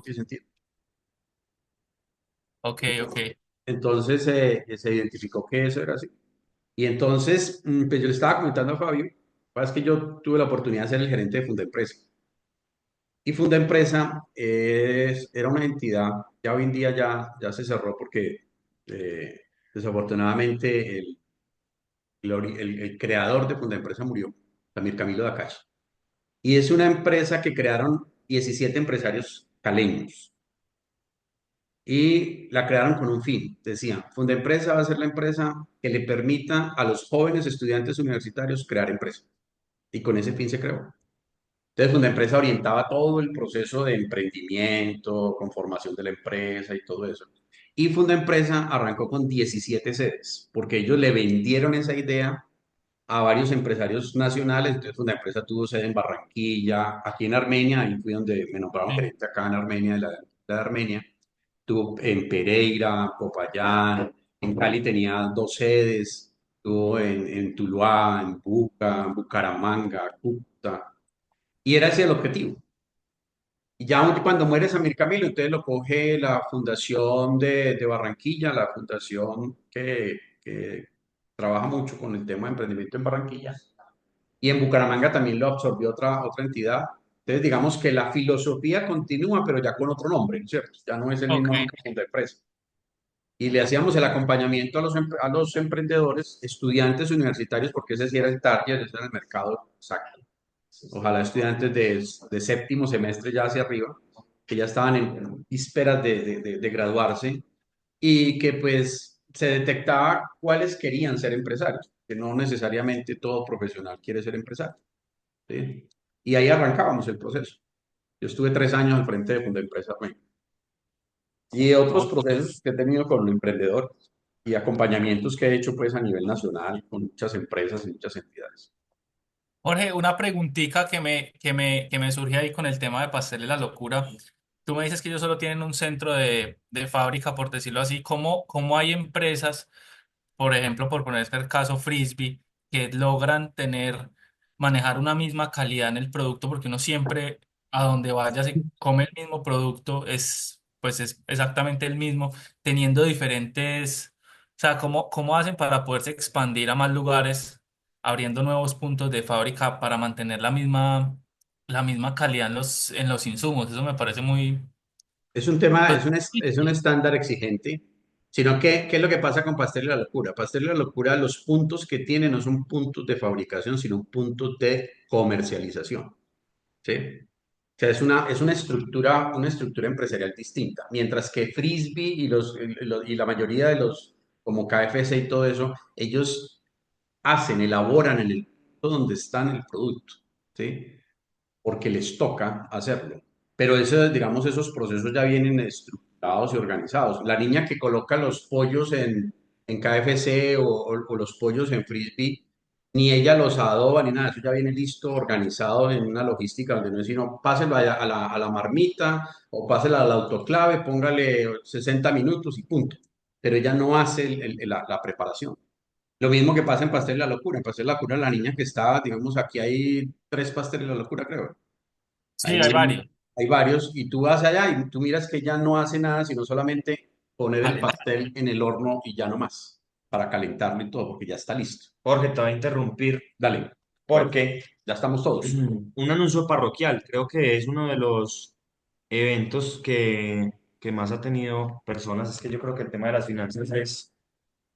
tiene sentido. Ok, Entonces, ok. entonces se identificó que eso era así. Y entonces, pues yo le estaba comentando a Fabio, es que yo tuve la oportunidad de ser el gerente de Fundaempresa. Y Fundaempresa era una entidad, ya hoy en día ya se cerró porque desafortunadamente el creador de Fundaempresa murió, Samir Camilo Dacachi. Y es una empresa que crearon 17 empresarios caleños y la crearon con un fin. Decían, Fundaempresa va a ser la empresa que le permita a los jóvenes estudiantes universitarios crear empresas. Y con ese fin se creó. Entonces, Fundaempresa orientaba todo el proceso de emprendimiento, conformación de la empresa y todo eso. Y Fundaempresa arrancó con 17 sedes, porque ellos le vendieron esa idea a varios empresarios nacionales. Entonces, Fundaempresa tuvo sede en Barranquilla, aquí en Armenia, ahí fui donde me nombraron Sí. gerente acá en Armenia, de Armenia. Tuvo en Pereira, Popayán, en Cali tenía dos sedes, tuvo en Tuluá, en Buca, Bucaramanga, Cúcuta, y era ese el objetivo. Y ya cuando muere Samir Camilo, entonces lo coge la Fundación de Barranquilla, la fundación que trabaja mucho con el tema de emprendimiento en Barranquilla, y en Bucaramanga también lo absorbió otra entidad. Entonces, digamos que la filosofía continúa, pero ya con otro nombre, ¿no es cierto? Ya no es el Ok. mismo nombre de empresa. Y le hacíamos el acompañamiento a los emprendedores, estudiantes universitarios, porque ese sí era el target, ese era el mercado exacto. Ojalá estudiantes de séptimo semestre ya hacia arriba, que ya estaban en vísperas de graduarse y que pues se detectaba cuáles querían ser empresarios, que no necesariamente todo profesional quiere ser empresario. ¿Sí? Y ahí arrancábamos el proceso. Yo estuve 3 años al frente de Fundaempresa México y otros Ok. procesos que he tenido con los emprendedores y acompañamientos que he hecho pues a nivel nacional con muchas empresas y muchas entidades. Jorge, una preguntita que me surge ahí con el tema de Pastel de la Locura. Tú me dices que ellos solo tienen un centro de fábrica, por decirlo así. ¿Cómo hay empresas, por ejemplo, por poner el caso Frisbee, que logran manejar una misma calidad en el producto? Porque uno siempre, a donde vaya, se come el mismo producto, pues es exactamente el mismo, teniendo diferentes, o sea, ¿cómo hacen para poderse expandir a más lugares, abriendo nuevos puntos de fábrica para mantener la misma calidad en los insumos? Eso me parece muy, Es un tema, pues, es un estándar exigente, sino que, ¿qué es lo que pasa con Pastel y la Locura? Pastel y la Locura, los puntos que tiene no son puntos de fabricación, sino puntos de comercialización, ¿sí? O sea, una estructura empresarial distinta. Mientras que Frisbee y la mayoría de los, como KFC y todo eso, ellos elaboran en el punto donde están el producto, ¿sí? Porque les toca hacerlo. Pero eso, digamos, esos procesos ya vienen estructurados y organizados. La niña que coloca los pollos en KFC o los pollos en Frisbee, ni ella los adoba ni nada, eso ya viene listo, organizado en una logística donde no es sino páselo a la marmita o páselo al autoclave, póngale 60 minutos y punto. Pero ella no hace la preparación. Lo mismo que pasa en Pastel de la Locura. En Pastel de la Locura, la niña que está, digamos, aquí hay 3 pasteles de la locura, creo. sí, Hay, hay varios. hay varios y tú vas allá y tú miras que ella no hace nada, sino solamente poner el Caleta. pastel en el horno y ya no más, para calentarlo y todo, porque ya está listo. Jorge, te voy a interrumpir Dale, bueno, porque ya estamos todos. un anuncio parroquial, creo que es uno de los eventos que más ha tenido personas. Es que yo creo que el tema de las finanzas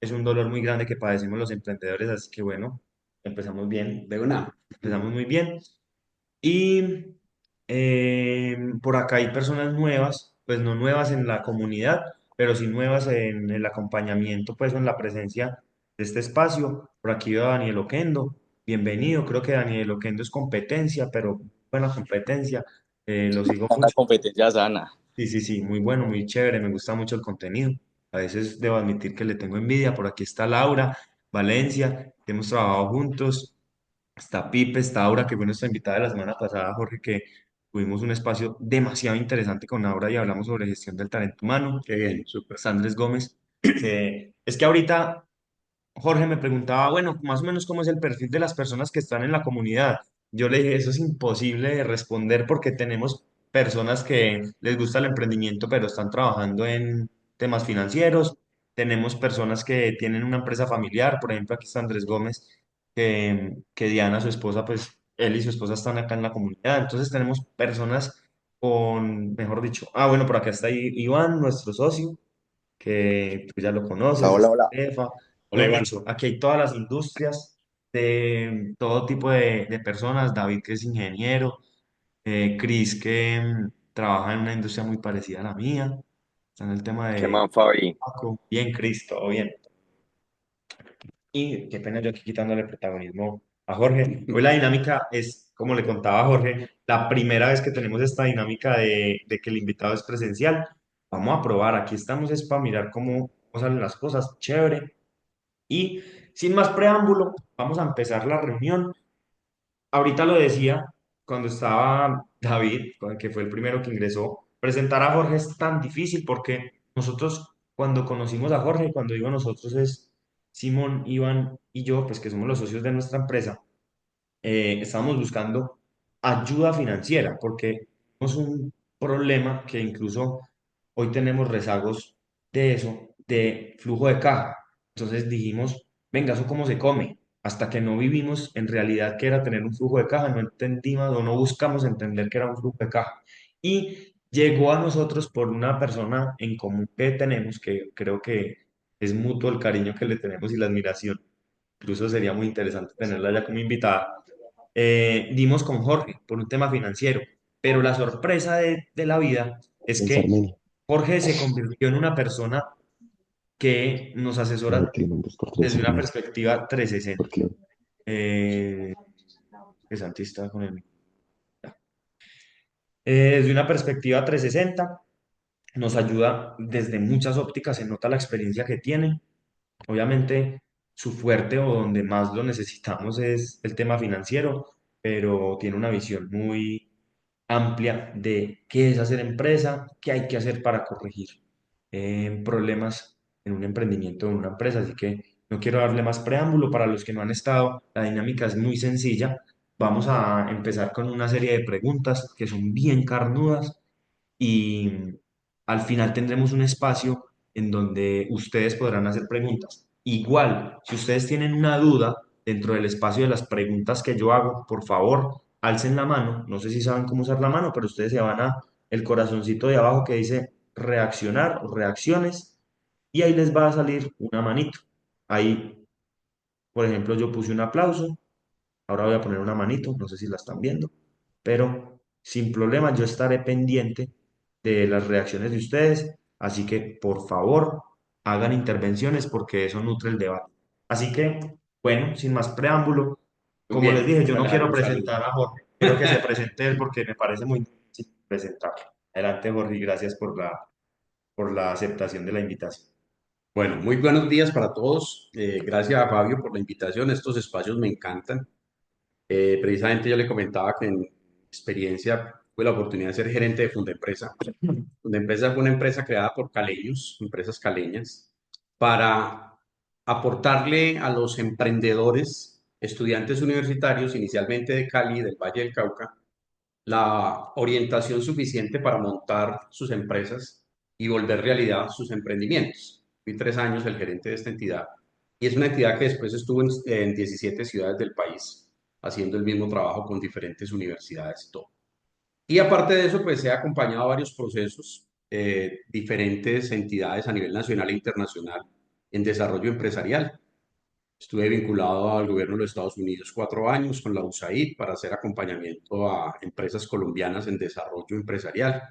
es un dolor muy grande que padecemos los emprendedores, así que bueno, empezamos bien, De una. empezamos muy bien. Y por acá hay personas nuevas, pues no nuevas en la comunidad, pero sí nuevas en el acompañamiento, pues o en la presencia de este espacio. Por aquí veo a Daniel Oquendo, bienvenido. Creo que Daniel Oquendo es competencia, pero buena competencia. Lo sigo Una mucho. competencia sana. Sí, sí, sí, muy bueno, muy chévere, me gusta mucho el contenido. A veces debo admitir que le tengo envidia. Por aquí está Laura Valencia, que hemos trabajado juntos. Está Pipe, está Aura, que fue nuestra invitada de la semana pasada, Jorge, que tuvimos un espacio demasiado interesante con Aura y hablamos sobre gestión del talento humano. Qué bien, súper. Está Andrés Gómez, que es que ahorita Jorge me preguntaba, bueno, más o menos cómo es el perfil de las personas que están en la comunidad. Yo le dije, eso es imposible de responder porque tenemos personas que les gusta el emprendimiento, pero están trabajando en temas financieros. Tenemos personas que tienen una empresa familiar, por ejemplo, aquí está Andrés Gómez, que Diana, su esposa, pues él y su esposa están acá en la comunidad. Entonces tenemos personas con, mejor dicho, bueno, por acá está Iván, nuestro socio, que tú ya lo Hola, conoces, hola, está hola. Estefa. Hola, Mejor Iván. dicho, aquí hay todas las industrias de todo tipo de personas. David, que es ingeniero, Chris, que trabaja en una industria muy parecida a la mía, está en el tema ¿Qué de más, Fabi? Paco. Bien, Chris, todo bien. Y qué pena yo aquí quitándole protagonismo a Jorge. Hoy la dinámica es, como le contaba a Jorge, la primera vez que tenemos esta dinámica de que el invitado es presencial. Vamos a probar, aquí estamos es para mirar cómo salen las cosas, chévere. Y sin más preámbulo, vamos a empezar la reunión. Ahorita lo decía cuando estaba David, que fue el primero que ingresó. Presentar a Jorge es tan difícil porque nosotros, cuando conocimos a Jorge, cuando digo nosotros es Simón, Iván y yo, pues que somos los socios de nuestra empresa, estábamos buscando ayuda financiera porque tenemos un problema que incluso hoy tenemos rezagos de eso, de flujo de caja. Entonces dijimos, venga, ¿eso cómo se come? Hasta que no vivimos en realidad qué era tener un flujo de caja, no entendimos o no buscamos entender qué era un flujo de caja. Y llegó a nosotros por una persona en común que tenemos, que creo que es mutuo el cariño que le tenemos y la admiración. Incluso sería muy interesante tenerla ya como invitada. Dimos con Jorge por un tema financiero, pero la sorpresa de la vida es En que Armenia. Jorge se convirtió en una persona que nos Me asesora tiene un 2x3 desde una Armenia. perspectiva 360. Porque Eh, que Santi está con él. Desde una perspectiva 360, nos ayuda desde muchas ópticas, se nota la experiencia que tiene. Obviamente, su fuerte o donde más lo necesitamos es el tema financiero, pero tiene una visión muy amplia de qué es hacer empresa, qué hay que hacer para corregir problemas en un emprendimiento o en una empresa. Así que no quiero darle más preámbulo. Para los que no han estado, la dinámica es muy sencilla. Vamos a empezar con una serie de preguntas que son bien carnudas y al final tendremos un espacio en donde ustedes podrán hacer preguntas. Igual, si ustedes tienen una duda dentro del espacio de las preguntas que yo hago, por favor, alcen la mano. No sé si saben cómo usar la mano, pero ustedes se van a el corazoncito de abajo que dice reaccionar o reacciones y ahí les va a salir una manito. Ahí, por ejemplo, yo puse un aplauso. Ahora voy a poner una manito, no sé si la están viendo, pero sin problema yo estaré pendiente de las reacciones de ustedes, así que por favor hagan intervenciones porque eso nutre el debate. Así que, bueno, sin más preámbulo, Muy como les bien, dije, yo no dale, dale, quiero un saludo. presentar a Jorge, quiero que se presente él porque me parece muy difícil presentarlo. Adelante, Jorge, y gracias por la aceptación de la invitación. Bueno, muy buenos días para todos. Gracias a Fabio por la invitación. Estos espacios me encantan. Precisamente yo le comentaba que en experiencia tuve la oportunidad de ser gerente de Fundempresa. Fundempresa fue una empresa creada por caleños, empresas caleñas, para aportarle a los emprendedores, estudiantes universitarios, inicialmente de Cali, del Valle del Cauca, la orientación suficiente para montar sus empresas y volver realidad sus emprendimientos. Fui 3 años el gerente de esta entidad y es una entidad que después estuvo en 17 ciudades del país haciendo el mismo trabajo con diferentes universidades y todo. Y aparte de eso, pues he acompañado varios procesos, diferentes entidades a nivel nacional e internacional en desarrollo empresarial. Estuve vinculado al gobierno de los Estados Unidos 4 años con la USAID para hacer acompañamiento a empresas colombianas en desarrollo empresarial.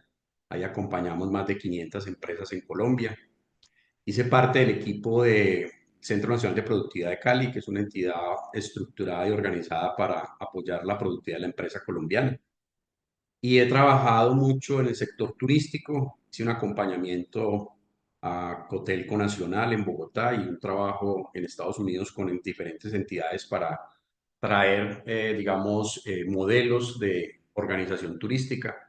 Ahí acompañamos más de 500 empresas en Colombia. Hice parte del equipo de Centro Nacional de Productividad de Cali, que es una entidad estructurada y organizada para apoyar la productividad de la empresa colombiana. Y he trabajado mucho en el sector turístico, hice un acompañamiento a Cotelco Nacional en Bogotá y un trabajo en Estados Unidos con diferentes entidades para traer, digamos, modelos de organización turística.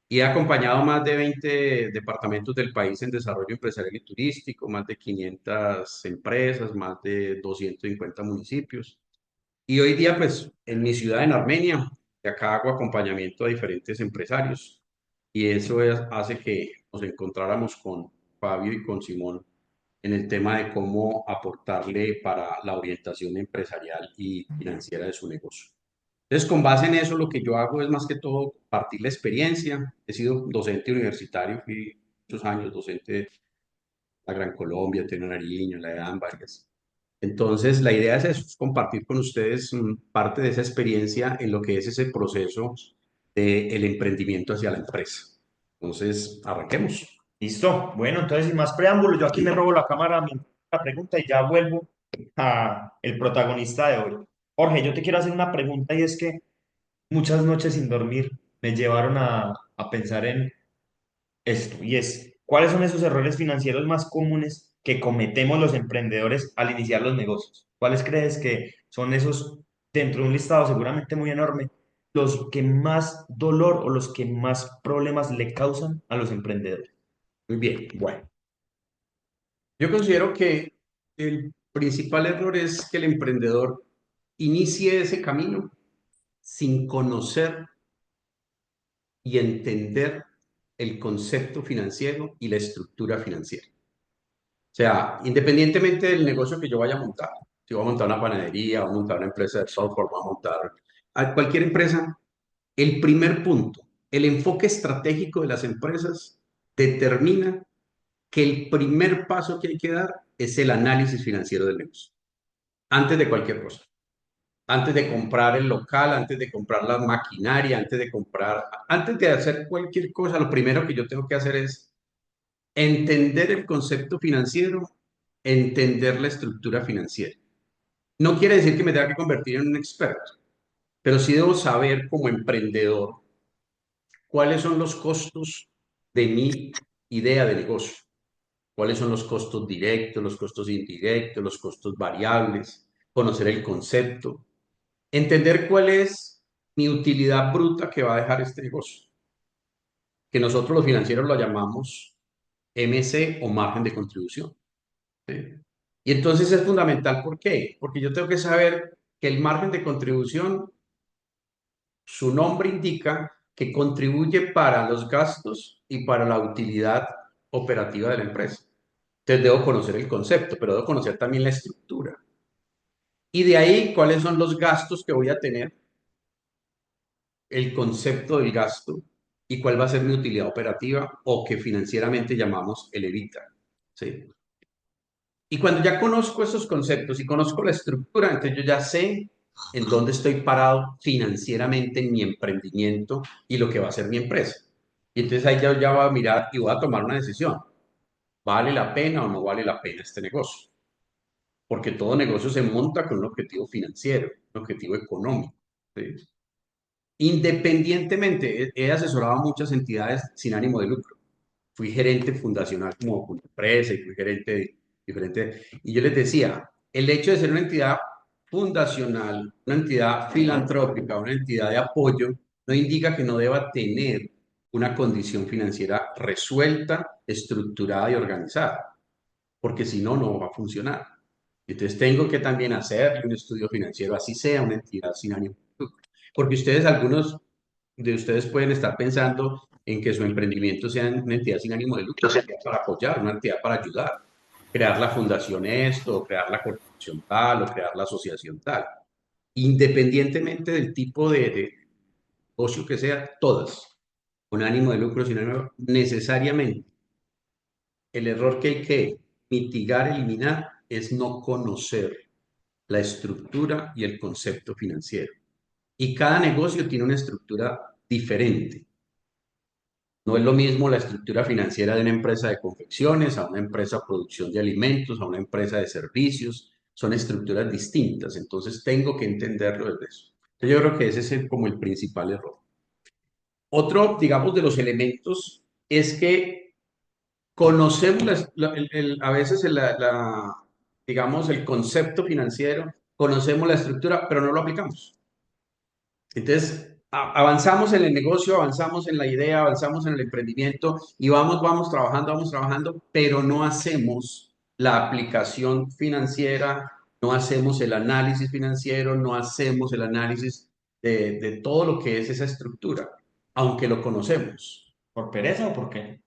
Y he acompañado más de 20 departamentos del país en desarrollo empresarial y turístico, más de 500 empresas, más de 250 municipios. Y hoy día, pues, en mi ciudad, en Armenia, de acá hago acompañamiento a diferentes empresarios. y hace que nos encontráramos con Fabio y con Simón en el tema de cómo aportarle para la orientación empresarial y financiera de su negocio. Entonces, con base en eso, lo que yo hago es más que todo compartir la experiencia. He sido docente universitario, fui muchos años docente de la Gran Colombia, Teno Nariño, la EDAM, varias. Entonces, la idea es eso, es compartir con ustedes parte de esa experiencia en lo que es ese proceso del emprendimiento hacia la empresa. Entonces, arranquemos. Listo. Bueno, entonces sin más preámbulos, yo aquí me robo la cámara mientras la pregunta y ya vuelvo a el protagonista de hoy. Jorge, yo te quiero hacer una pregunta y es que muchas noches sin dormir me llevaron a pensar en esto, y es, ¿cuáles son esos errores financieros más comunes que cometemos los emprendedores al iniciar los negocios? ¿Cuáles crees que son esos, dentro de un listado seguramente muy enorme, los que más dolor o los que más problemas le causan a los emprendedores? Muy bien, bueno. Yo considero que el principal error es que el emprendedor inicie ese camino sin conocer y entender el concepto financiero y la estructura financiera. O sea, independientemente del negocio que yo vaya a montar, si voy a montar una panadería, voy a montar una empresa de software, voy a montar cualquier empresa, el primer punto, el enfoque estratégico de las empresas determina que el primer paso que hay que dar es el análisis financiero del negocio, antes de cualquier cosa. Antes de comprar el local, antes de comprar la maquinaria, antes de hacer cualquier cosa, lo primero que yo tengo que hacer es entender el concepto financiero, entender la estructura financiera. No quiere decir que me tenga que convertir en un experto, pero sí debo saber como emprendedor cuáles son los costos de mi idea de negocio, cuáles son los costos directos, los costos indirectos, los costos variables, conocer el concepto, entender cuál es mi utilidad bruta que va a dejar este negocio, que nosotros los financieros lo llamamos MC o margen de contribución. ¿Sí? Y entonces es fundamental, ¿por qué? Porque yo tengo que saber que el margen de contribución, su nombre indica que contribuye para los gastos y para la utilidad operativa de la empresa. Entonces debo conocer el concepto, pero debo conocer también la estructura. Y de ahí, ¿cuáles son los gastos que voy a tener? El concepto del gasto y cuál va a ser mi utilidad operativa o que financieramente llamamos el evita. ¿Sí? Y cuando ya conozco esos conceptos y conozco la estructura, entonces yo ya sé en dónde estoy parado financieramente en mi emprendimiento y lo que va a ser mi empresa. Y entonces ahí ya voy a mirar y voy a tomar una decisión. ¿Vale la pena o no vale la pena este negocio? Porque todo negocio se monta con un objetivo financiero, un objetivo económico. ¿Sí? Independientemente, he asesorado a muchas entidades sin ánimo de lucro. Fui gerente fundacional como una empresa y fui gerente de diferente. Y yo les decía, el hecho de ser una entidad fundacional, una entidad filantrópica, una entidad de apoyo, no indica que no deba tener una condición financiera resuelta, estructurada y organizada, porque si no, no va a funcionar. Entonces tengo que también hacer un estudio financiero, así sea una entidad sin ánimo de lucro. Porque ustedes, algunos de ustedes pueden estar pensando en que su emprendimiento sea una entidad sin ánimo de lucro, una entidad para apoyar, una entidad para ayudar, crear la fundación esto, o crear la corporación tal, o crear la asociación tal. Independientemente del tipo de negocio que sea, todas, con ánimo de lucro, sin ánimo de lucro, necesariamente el error que hay que mitigar, eliminar, es no conocer la estructura y el concepto financiero. Y cada negocio tiene una estructura diferente. No es lo mismo la estructura financiera de una empresa de confecciones, a una empresa de producción de alimentos, a una empresa de servicios. Son estructuras distintas, entonces tengo que entenderlo desde eso. Entonces yo creo que ese es como el principal error. Otro, digamos, de los elementos es que conocemos a veces digamos, el concepto financiero, conocemos la estructura, pero no lo aplicamos. Entonces, avanzamos en el negocio, avanzamos en la idea, avanzamos en el emprendimiento y vamos trabajando, pero no hacemos la aplicación financiera, no hacemos el análisis financiero, no hacemos el análisis de todo lo que es esa estructura, aunque lo conocemos. ¿Por pereza o por qué?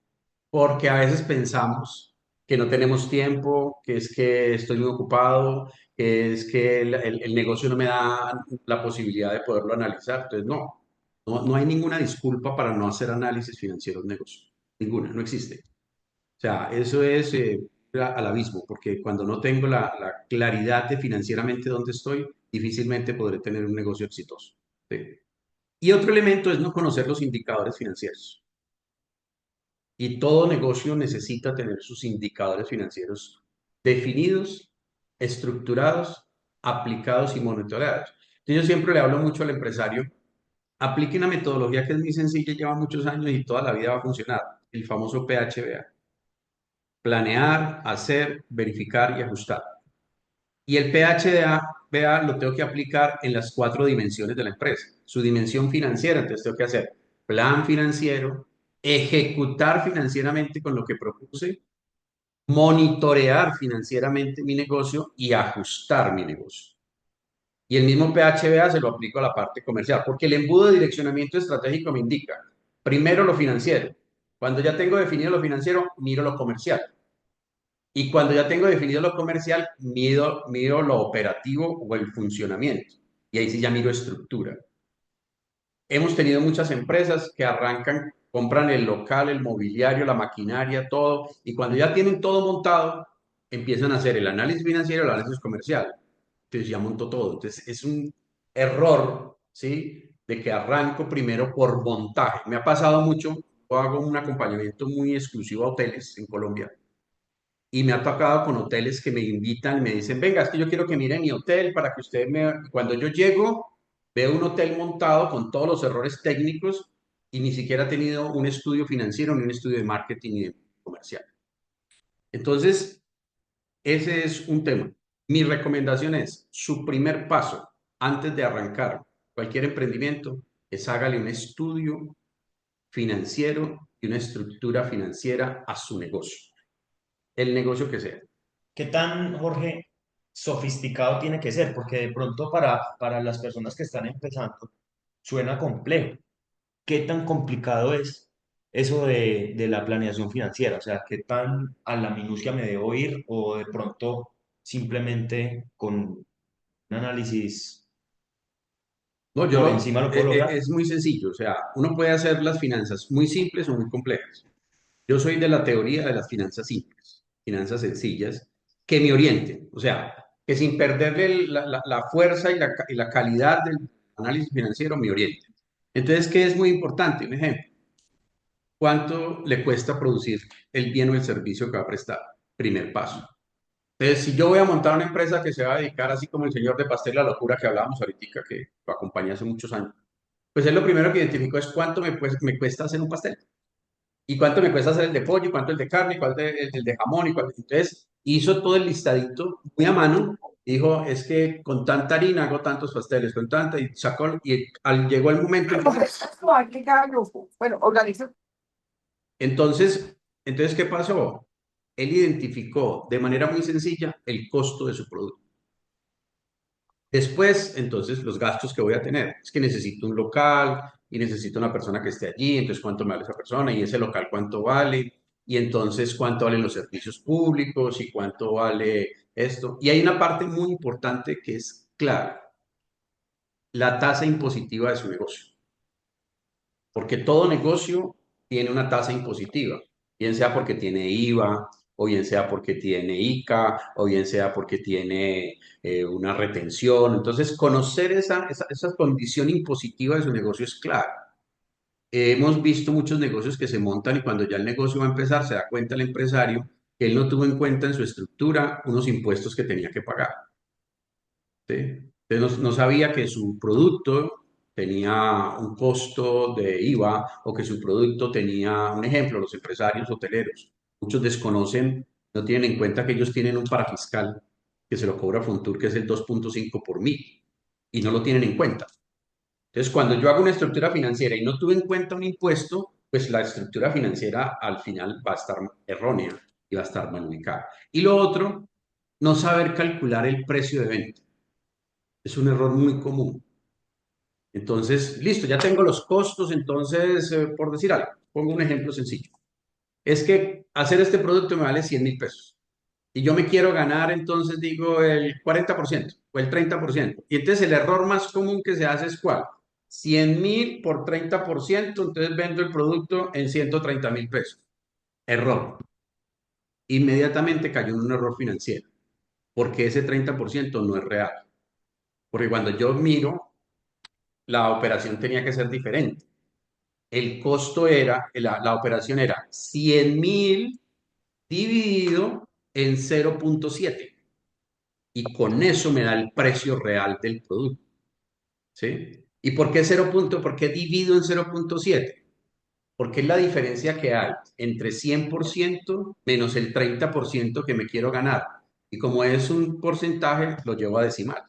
porque a veces pensamos que no tenemos tiempo, que es que estoy muy ocupado, que es que el negocio no me da la posibilidad de poderlo analizar. Entonces, no hay ninguna disculpa para no hacer análisis financieros de negocio. Ninguna, no existe. O sea, eso es al abismo, porque cuando no tengo la claridad de financieramente dónde estoy, difícilmente podré tener un negocio exitoso. ¿Sí? Y otro elemento es no conocer los indicadores financieros. Y todo negocio necesita tener sus indicadores financieros definidos, estructurados, aplicados y monitoreados. Entonces, yo siempre le hablo mucho al empresario, aplique una metodología que es muy sencilla, lleva muchos años y toda la vida va a funcionar, el famoso PHBA. Planear, hacer, verificar y ajustar. Y el PHBA lo tengo que aplicar en las 4 dimensiones de la empresa. Su dimensión financiera, entonces tengo que hacer plan financiero, ejecutar financieramente con lo que propuse, monitorear financieramente mi negocio y ajustar mi negocio. Y el mismo PHBA se lo aplico a la parte comercial, porque el embudo de direccionamiento estratégico me indica, primero lo financiero. Cuando ya tengo definido lo financiero, miro lo comercial. Y cuando ya tengo definido lo comercial, miro lo operativo o el funcionamiento. Y ahí sí ya miro estructura. Hemos tenido muchas empresas que arrancan, compran el local, el mobiliario, la maquinaria, todo, y cuando ya tienen todo montado, empiezan a hacer el análisis financiero, el análisis comercial. Entonces ya montó todo. Entonces es un error, ¿sí? De que arranco primero por montaje. Me ha pasado mucho, yo hago un acompañamiento muy exclusivo a hoteles en Colombia y me ha tocado con hoteles que me invitan, me dicen, venga, es que yo quiero que mire mi hotel para que usted me... Cuando yo llego, veo un hotel montado con todos los errores técnicos y ni siquiera ha tenido un estudio financiero, ni un estudio de marketing ni de comercial. Entonces, ese es un tema. Mi recomendación es, su primer paso antes de arrancar cualquier emprendimiento es hágale un estudio financiero y una estructura financiera a su negocio, el negocio que sea. ¿Qué tan, Jorge, sofisticado tiene que ser? Porque de pronto para las personas que están empezando suena complejo. ¿Qué tan complicado es eso de la planeación financiera? O sea, ¿qué tan a la minucia me debo ir o de pronto simplemente con un análisis No, por encima lo puedo lograr? es muy sencillo, o sea, uno puede hacer las finanzas muy simples o muy complejas. Yo soy de la teoría de las finanzas simples, finanzas sencillas, que me orienten, o sea, que sin perderle la fuerza y la calidad del análisis financiero me orienten. Entonces, ¿qué es muy importante? Un ejemplo, ¿cuánto le cuesta producir el bien o el servicio que va a prestar? Primer paso. Entonces, si yo voy a montar una empresa que se va a dedicar, así como el señor de Pastel La Locura que hablábamos ahorita, que lo acompañé hace muchos años, pues él lo primero que identificó es cuánto me cuesta hacer un pastel y cuánto me cuesta hacer el de pollo y cuánto el de carne y cuánto el de jamón y cuánto. Entonces hizo todo el listadito muy a mano. Dijo, es que con tanta harina hago tantos pasteles, con tanta, y sacó, y llegó el momento. Bueno, organiza. Entonces, ¿qué pasó? Él identificó de manera muy sencilla el costo de su producto. Después, entonces, los gastos que voy a tener. Es que necesito un local y necesito una persona que esté allí, entonces, ¿cuánto me vale esa persona? Y ese local, ¿cuánto vale? Y entonces, ¿cuánto valen los servicios públicos? ¿Y cuánto vale esto? Y hay una parte muy importante que es clave, la tasa impositiva de su negocio. Porque todo negocio tiene una tasa impositiva, bien sea porque tiene IVA, o bien sea porque tiene ICA, o bien sea porque tiene una retención. Entonces, conocer esa condición impositiva de su negocio es clave. Hemos visto muchos negocios que se montan y cuando ya el negocio va a empezar, se da cuenta el empresario que él no tuvo en cuenta en su estructura unos impuestos que tenía que pagar. ¿Sí? Entonces no sabía que su producto tenía un costo de IVA o que su producto tenía, un ejemplo, los empresarios hoteleros. Muchos desconocen, no tienen en cuenta que ellos tienen un parafiscal que se lo cobra Fontur, que es el 2,5 por mil, y no lo tienen en cuenta. Entonces, cuando yo hago una estructura financiera y no tuve en cuenta un impuesto, pues la estructura financiera al final va a estar errónea y va a estar mal ubicada. Y lo otro, no saber calcular el precio de venta. Es un error muy común. Entonces, listo, ya tengo los costos, entonces, por decir algo, pongo un ejemplo sencillo. Es que hacer este producto me vale 100.000 pesos. Y yo me quiero ganar, entonces digo, el 40% o el 30%. Y entonces el error más común que se hace es ¿cuál? 100.000 por 30%, entonces vendo el producto en 130.000 pesos. Error. Inmediatamente cayó en un error financiero, porque ese 30% no es real. Porque cuando yo miro, la operación tenía que ser diferente. El costo era, la operación era 100.000 dividido en 0,7 y con eso me da el precio real del producto, ¿sí? ¿Y por qué 0 punto? ¿Por qué divido en 0,7? Porque es la diferencia que hay entre 100% menos el 30% que me quiero ganar. Y como es un porcentaje, lo llevo a decimal.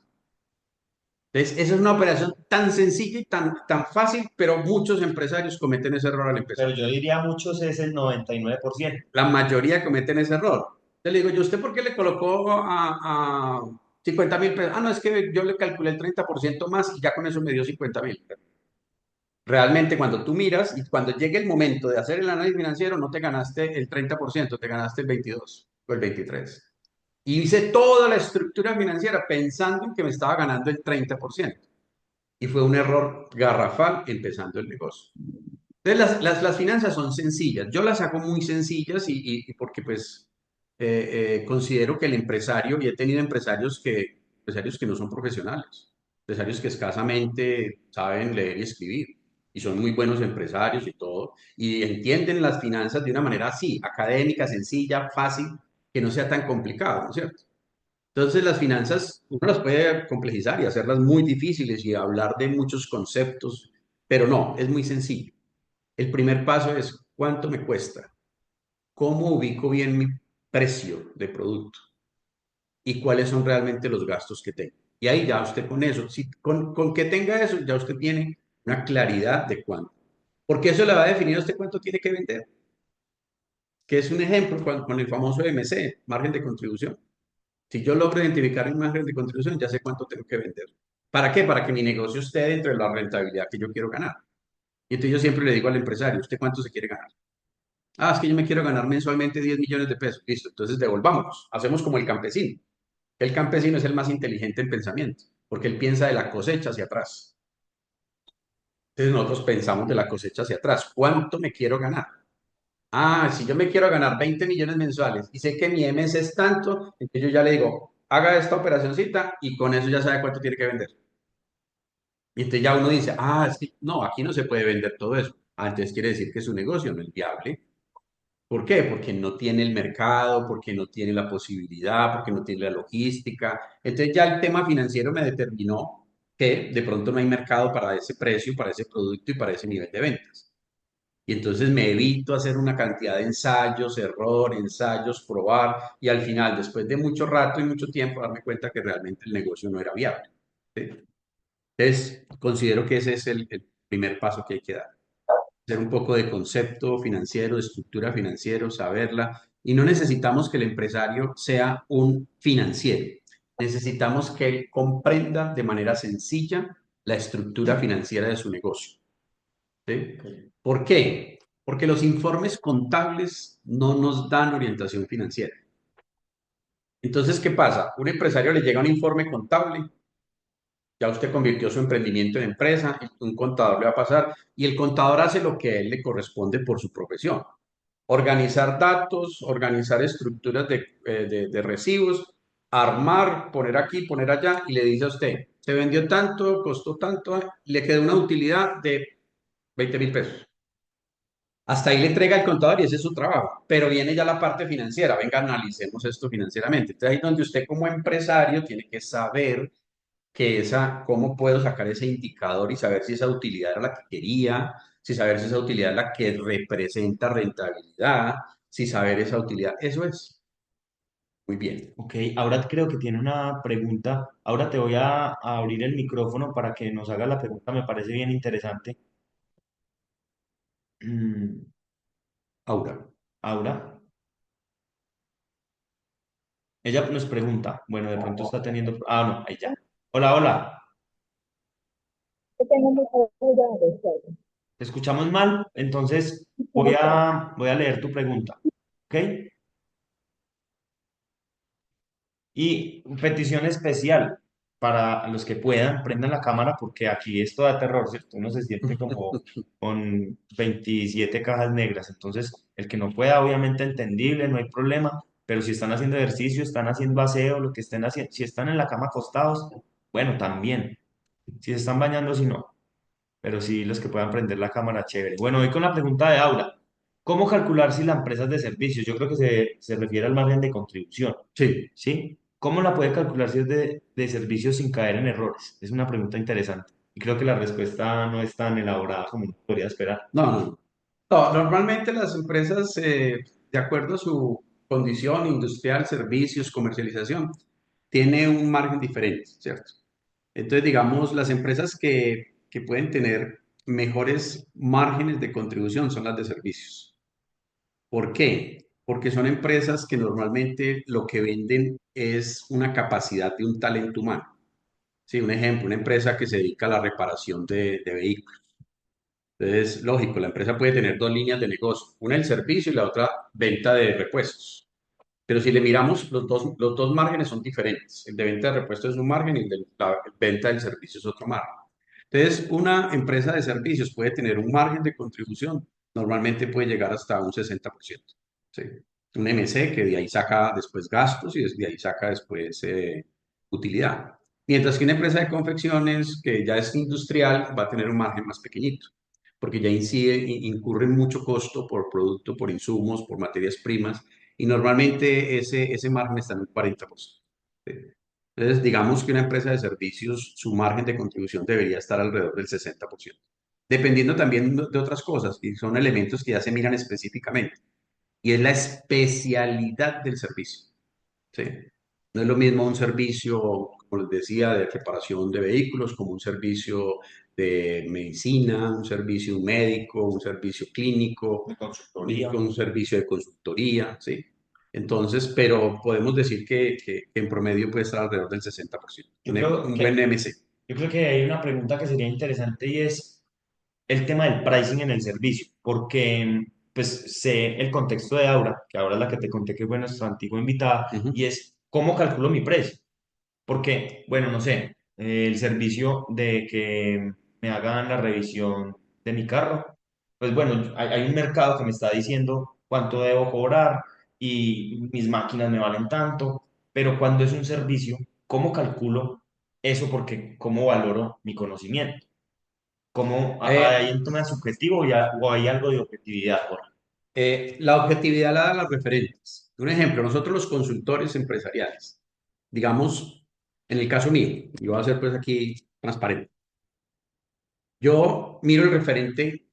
Entonces, esa es una operación tan sencilla y tan fácil, pero muchos empresarios cometen ese error al Pero empezar. yo diría muchos es el 99%. La mayoría cometen ese error. Entonces le digo, ¿y usted por qué le colocó a 50.000 pesos? Ah, no, es que yo le calculé el 30% más y ya con eso me dio 50.000. Realmente cuando tú miras y cuando llegue el momento de hacer el análisis financiero, no te ganaste el 30%, te ganaste el 22 o el 23. Y hice toda la estructura financiera pensando en que me estaba ganando el 30%. Y fue un error garrafal empezando el negocio. Entonces, las finanzas son sencillas. Yo las hago muy sencillas y porque pues considero que el empresario, y he tenido empresarios que no son profesionales, empresarios que escasamente saben leer y escribir, y son muy buenos empresarios y todo, y entienden las finanzas de una manera así, académica, sencilla, fácil, que no sea tan complicado, ¿no es cierto? Entonces las finanzas uno las puede complejizar y hacerlas muy difíciles y hablar de muchos conceptos, pero no, es muy sencillo. El primer paso es cuánto me cuesta, cómo ubico bien mi precio de producto y cuáles son realmente los gastos que tengo. Y ahí ya usted con eso, si, con que tenga eso, ya usted tiene una claridad de cuánto. Porque eso le va a definir a usted cuánto tiene que vender, que es un ejemplo con el famoso MC, margen de contribución. Si yo logro identificar un margen de contribución, ya sé cuánto tengo que vender. ¿Para qué? Para que mi negocio esté dentro de la rentabilidad que yo quiero ganar. Y entonces yo siempre le digo al empresario, ¿usted cuánto se quiere ganar? Ah, es que yo me quiero ganar mensualmente 10 millones de pesos. Listo, entonces devolvámonos. Hacemos como el campesino. El campesino es el más inteligente en pensamiento, porque él piensa de la cosecha hacia atrás. Entonces nosotros pensamos de la cosecha hacia atrás. ¿Cuánto me quiero ganar? Ah, si yo me quiero ganar 20 millones mensuales y sé que mi MS es tanto, entonces yo ya le digo, haga esta operacioncita y con eso ya sabe cuánto tiene que vender. Y entonces ya uno dice, ah, es que no, aquí no se puede vender todo eso. Ah, entonces quiere decir que su negocio no es viable. ¿Por qué? Porque no tiene el mercado, porque no tiene la posibilidad, porque no tiene la logística. Entonces ya el tema financiero me determinó que de pronto no hay mercado para ese precio, para ese producto y para ese nivel de ventas. Y entonces me evito hacer una cantidad de ensayos, error, ensayos, probar y al final, después de mucho rato y mucho tiempo, darme cuenta que realmente el negocio no era viable. ¿Sí? Entonces, considero que ese es el primer paso que hay que dar hacer un poco de concepto financiero, de estructura financiero, saberla. Y no necesitamos que el empresario sea un financiero. Necesitamos que él comprenda de manera sencilla la estructura financiera de su negocio. ¿Sí? ¿Por qué? Porque los informes contables no nos dan orientación financiera. Entonces, ¿qué pasa? Un empresario le llega un informe contable, ya usted convirtió su emprendimiento en empresa, un contador le va a pasar y el contador hace lo que a él le corresponde por su profesión. Organizar datos, organizar estructuras de recibos, armar, poner aquí, poner allá y le dice a usted, se vendió tanto, costó tanto, le quedó una utilidad de 20.000 pesos. Hasta ahí le entrega el contador y ese es su trabajo, pero viene ya la parte financiera, venga, analicemos esto financieramente. Entonces ahí es donde usted como empresario tiene que saber cómo puedo sacar ese indicador y saber si esa utilidad era la que quería, si saber si esa utilidad es la que representa rentabilidad, si saber esa utilidad, eso es. Muy bien. Ok, ahora creo que tiene una pregunta. Ahora te voy a abrir el micrófono para que nos haga la pregunta. Me parece bien interesante. Aura. Aura, ella nos pregunta. Bueno, de pronto está teniendo. Ah, no, ahí ya. Hola, hola. Yo tengo mucha duda de eso. Te escuchamos mal, entonces voy a leer tu pregunta. ¿Ok? Y petición especial para los que puedan, prendan la cámara porque aquí esto da terror, ¿cierto? Uno se siente como con 27 cajas negras. Entonces, el que no pueda, obviamente entendible, no hay problema, pero si están haciendo ejercicio, están haciendo aseo, lo que estén haciendo, si están en la cama acostados, bueno, también. Si se están bañando, si no. Pero sí, los que puedan prender la cámara, chévere. Bueno, voy con la pregunta de Aura. ¿Cómo calcular si la empresa es de servicios? Yo creo que se refiere al margen de contribución. Sí, ¿Sí? ¿Cómo la puede calcular si es de servicio sin caer en errores? Es una pregunta interesante. Y creo que la respuesta no es tan elaborada como uno podría esperar. no, no. No, normalmente las empresas, de acuerdo a su condición industrial, servicios, comercialización, tiene un margen diferente, ¿cierto? Entonces, digamos, las empresas que pueden tener mejores márgenes de contribución son las de servicios. ¿Por qué? Porque son empresas que normalmente lo que venden es una capacidad de un talento humano. Sí, un ejemplo, una empresa que se dedica a la reparación de vehículos. Entonces, lógico, la empresa puede tener dos líneas de negocio, una el servicio y la otra venta de repuestos. Pero si le miramos, los dos márgenes son diferentes. El de venta de repuestos es un margen y el de la venta del servicio es otro margen. Entonces, una empresa de servicios puede tener un margen de contribución, normalmente puede llegar hasta un 60%. ¿Sí? Un MC que de ahí saca después gastos y de ahí saca después utilidad. Mientras que una empresa de confecciones que ya es industrial va a tener un margen más pequeñito, porque ya incurre en mucho costo por producto, por insumos, por materias primas, y normalmente ese margen está en un 40%. ¿Sí? Entonces, digamos que una empresa de servicios, su margen de contribución debería estar alrededor del 60%, dependiendo también de otras cosas, y son elementos que ya se miran específicamente, y es la especialidad del servicio. ¿Sí? No es lo mismo un servicio, como les decía, de reparación de vehículos, como un servicio de medicina, un servicio médico, un servicio clínico, De consultoría. un servicio de consultoría, ¿sí? Entonces, pero podemos decir que en promedio puede estar alrededor del 60%. Yo creo Un buen que, MC. yo creo que hay una pregunta que sería interesante y es el tema del pricing en el servicio, porque pues sé el contexto de Aura, que ahora es la que te conté que fue nuestra antigua invitada, Ujú. y es cómo calculo mi precio. Porque, bueno, no sé, el servicio de que me hagan la revisión de mi carro, pues bueno, hay un mercado que me está diciendo cuánto debo cobrar y mis máquinas me valen tanto, pero cuando es un servicio, ¿cómo calculo eso? Porque ¿cómo valoro mi conocimiento? ¿Cómo hay Eh, un tema subjetivo o hay algo de objetividad, Jorge? la objetividad la dan las referentes. Un ejemplo, nosotros los consultores empresariales, digamos, en el caso mío, yo voy a ser pues aquí transparente. Yo miro el referente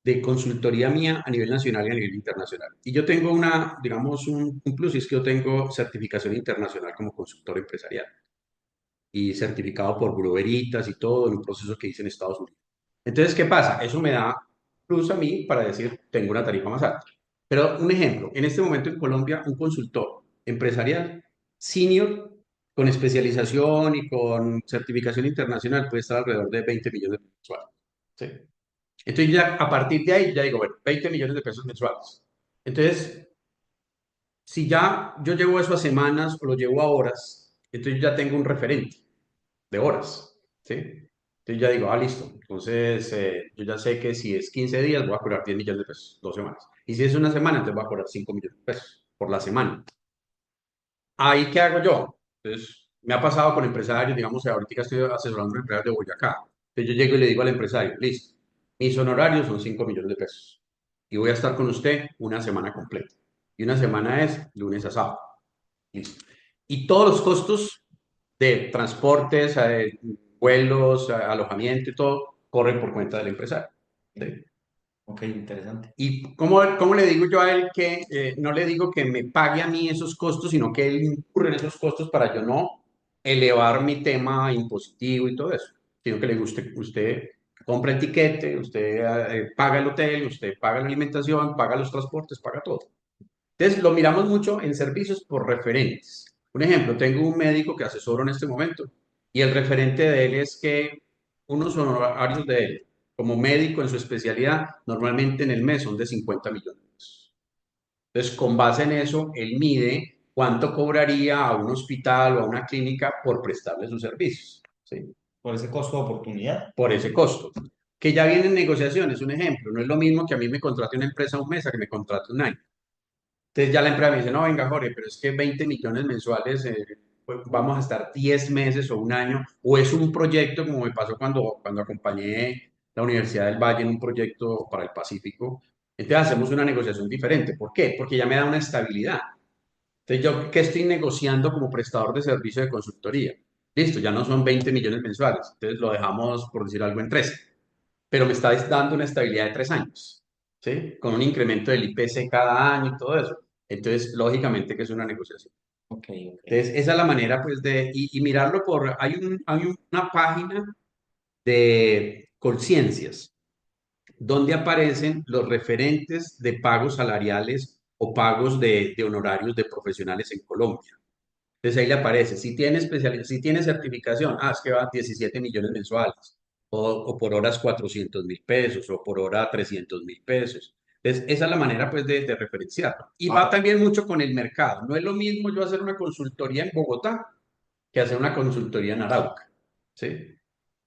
de consultoría mía a nivel nacional y a nivel internacional. Y yo tengo digamos, un plus, y es que yo tengo certificación internacional como consultor empresarial y certificado por Bureau Veritas y todo en un proceso que hice en Estados Unidos. Entonces, ¿qué pasa? Eso me da plus a mí para decir, tengo una tarifa más alta. Pero un ejemplo, en este momento en Colombia, un consultor empresarial senior con especialización y con certificación internacional puede estar alrededor de 20 millones de pesos mensuales. ¿Sí? Entonces ya a partir de ahí ya digo, bueno, 20 millones de pesos mensuales. Entonces, si ya yo llevo eso a semanas o lo llevo a horas, entonces ya tengo un referente de horas, ¿sí? Entonces ya digo, listo. Entonces yo ya sé que si es 15 días voy a cobrar 10 millones de pesos, 2 semanas. Y si es una semana, entonces voy a cobrar 5 millones de pesos por la semana. Ahí, ¿qué hago yo? Entonces, me ha pasado con empresarios, digamos, ahorita estoy asesorando a empresarios de Boyacá. Entonces yo llego y le digo al empresario, listo, mis honorarios son 5 millones de pesos y voy a estar con usted una semana completa. Y una semana es lunes a sábado. Listo. Y todos los costos de transportes, vuelos, alojamiento y todo, corren por cuenta del empresario. ¿Sí? Ok, interesante. ¿Y cómo le digo yo a él que no le digo que me pague a mí esos costos, sino que él incurre en esos costos para yo no elevar mi tema impositivo y todo eso, sino que le guste, usted compra el tiquete, usted paga el hotel, usted paga la alimentación, paga los transportes, paga todo. Entonces, lo miramos mucho en servicios por referentes. Un ejemplo, tengo un médico que asesoro en este momento y el referente de él es que unos honorarios de él como médico en su especialidad, normalmente en el mes son de 50 millones. Entonces, con base en eso, él mide cuánto cobraría a un hospital o a una clínica por prestarle sus servicios, ¿sí? Por ese costo de oportunidad. Por ese costo. Que ya vienen negociaciones, un ejemplo, no es lo mismo que a mí me contrate una empresa un mes a que me contrate un año. Entonces ya la empresa me dice, no, venga, Jorge, pero es que 20 millones mensuales, pues vamos a estar 10 meses o un año, o es un proyecto como me pasó cuando acompañé la Universidad del Valle en un proyecto para el Pacífico. Entonces hacemos una negociación diferente. ¿Por qué? Porque ya me da una estabilidad. Entonces yo, ¿qué estoy negociando como prestador de servicio de consultoría? Listo, ya no son 20 millones mensuales, entonces lo dejamos, por decir algo, en 13, pero me está dando una estabilidad de 3 años, ¿sí? Con un incremento del IPC cada año y todo eso. Entonces, lógicamente que es una negociación. Ok, ok. Entonces, esa es la manera, pues, y mirarlo hay una página de Colciencias, donde aparecen los referentes de pagos salariales o pagos de honorarios de profesionales en Colombia. Entonces ahí le aparece, si tiene certificación, es que va 17 millones mensuales, o por horas 400.000 pesos, o por hora 300.000 pesos. Entonces, esa es la manera pues de referenciarlo. Y va Ah, también mucho con el mercado. No es lo mismo yo hacer una consultoría en Bogotá que hacer una consultoría en Arauca, ¿sí?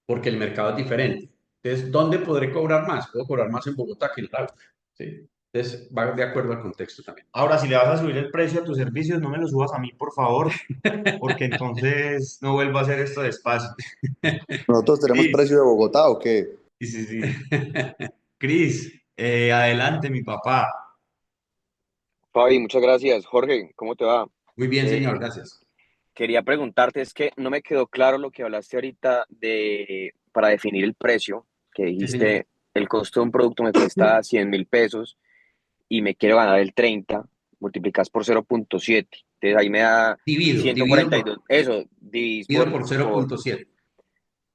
Porque el mercado es diferente. Entonces, ¿dónde podré cobrar más? Puedo cobrar más en Bogotá que en Arauca, ¿sí? Entonces, va de acuerdo al contexto también. ahora, si le vas a subir el precio a tus servicios, no me lo subas a mí, por favor, porque entonces no vuelvo a hacer esto despacio. ¿Nosotros tenemos Cris, precio de Bogotá o qué? sí, sí, sí. Cris, adelante, mi papá. Fabi, muchas gracias. Jorge, ¿cómo te va? Muy bien, señor, Eh, gracias. quería preguntarte, es que no me quedó claro lo que hablaste ahorita para definir el precio, que Sí, señor. dijiste, el costo de un producto me cuesta 100.000 pesos y me quiero ganar el 30, multiplicas por 0.7. Entonces ahí me da Divido 142. Eso, dividís por 0.7.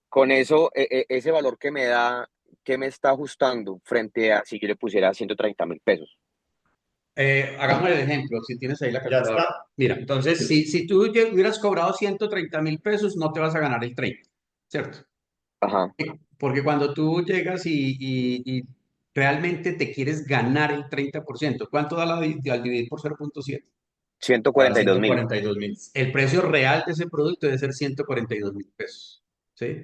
con eso, ese valor que me da, ¿qué me está ajustando frente a si yo le pusiera 130.000 pesos? Hagamos el ejemplo, si tienes ahí la Ya calculadora. está. Mira, Entonces, si tú hubieras cobrado 130.000 pesos, no te vas a ganar el 30, ¿cierto? Ajá, Porque cuando tú llegas y realmente te quieres ganar el 30%, ¿cuánto da al dividir por 0.7? ciento Da cuarenta y dos ciento mil. cuarenta y dos mil. El precio real de ese producto debe ser 142.000 pesos, ¿sí?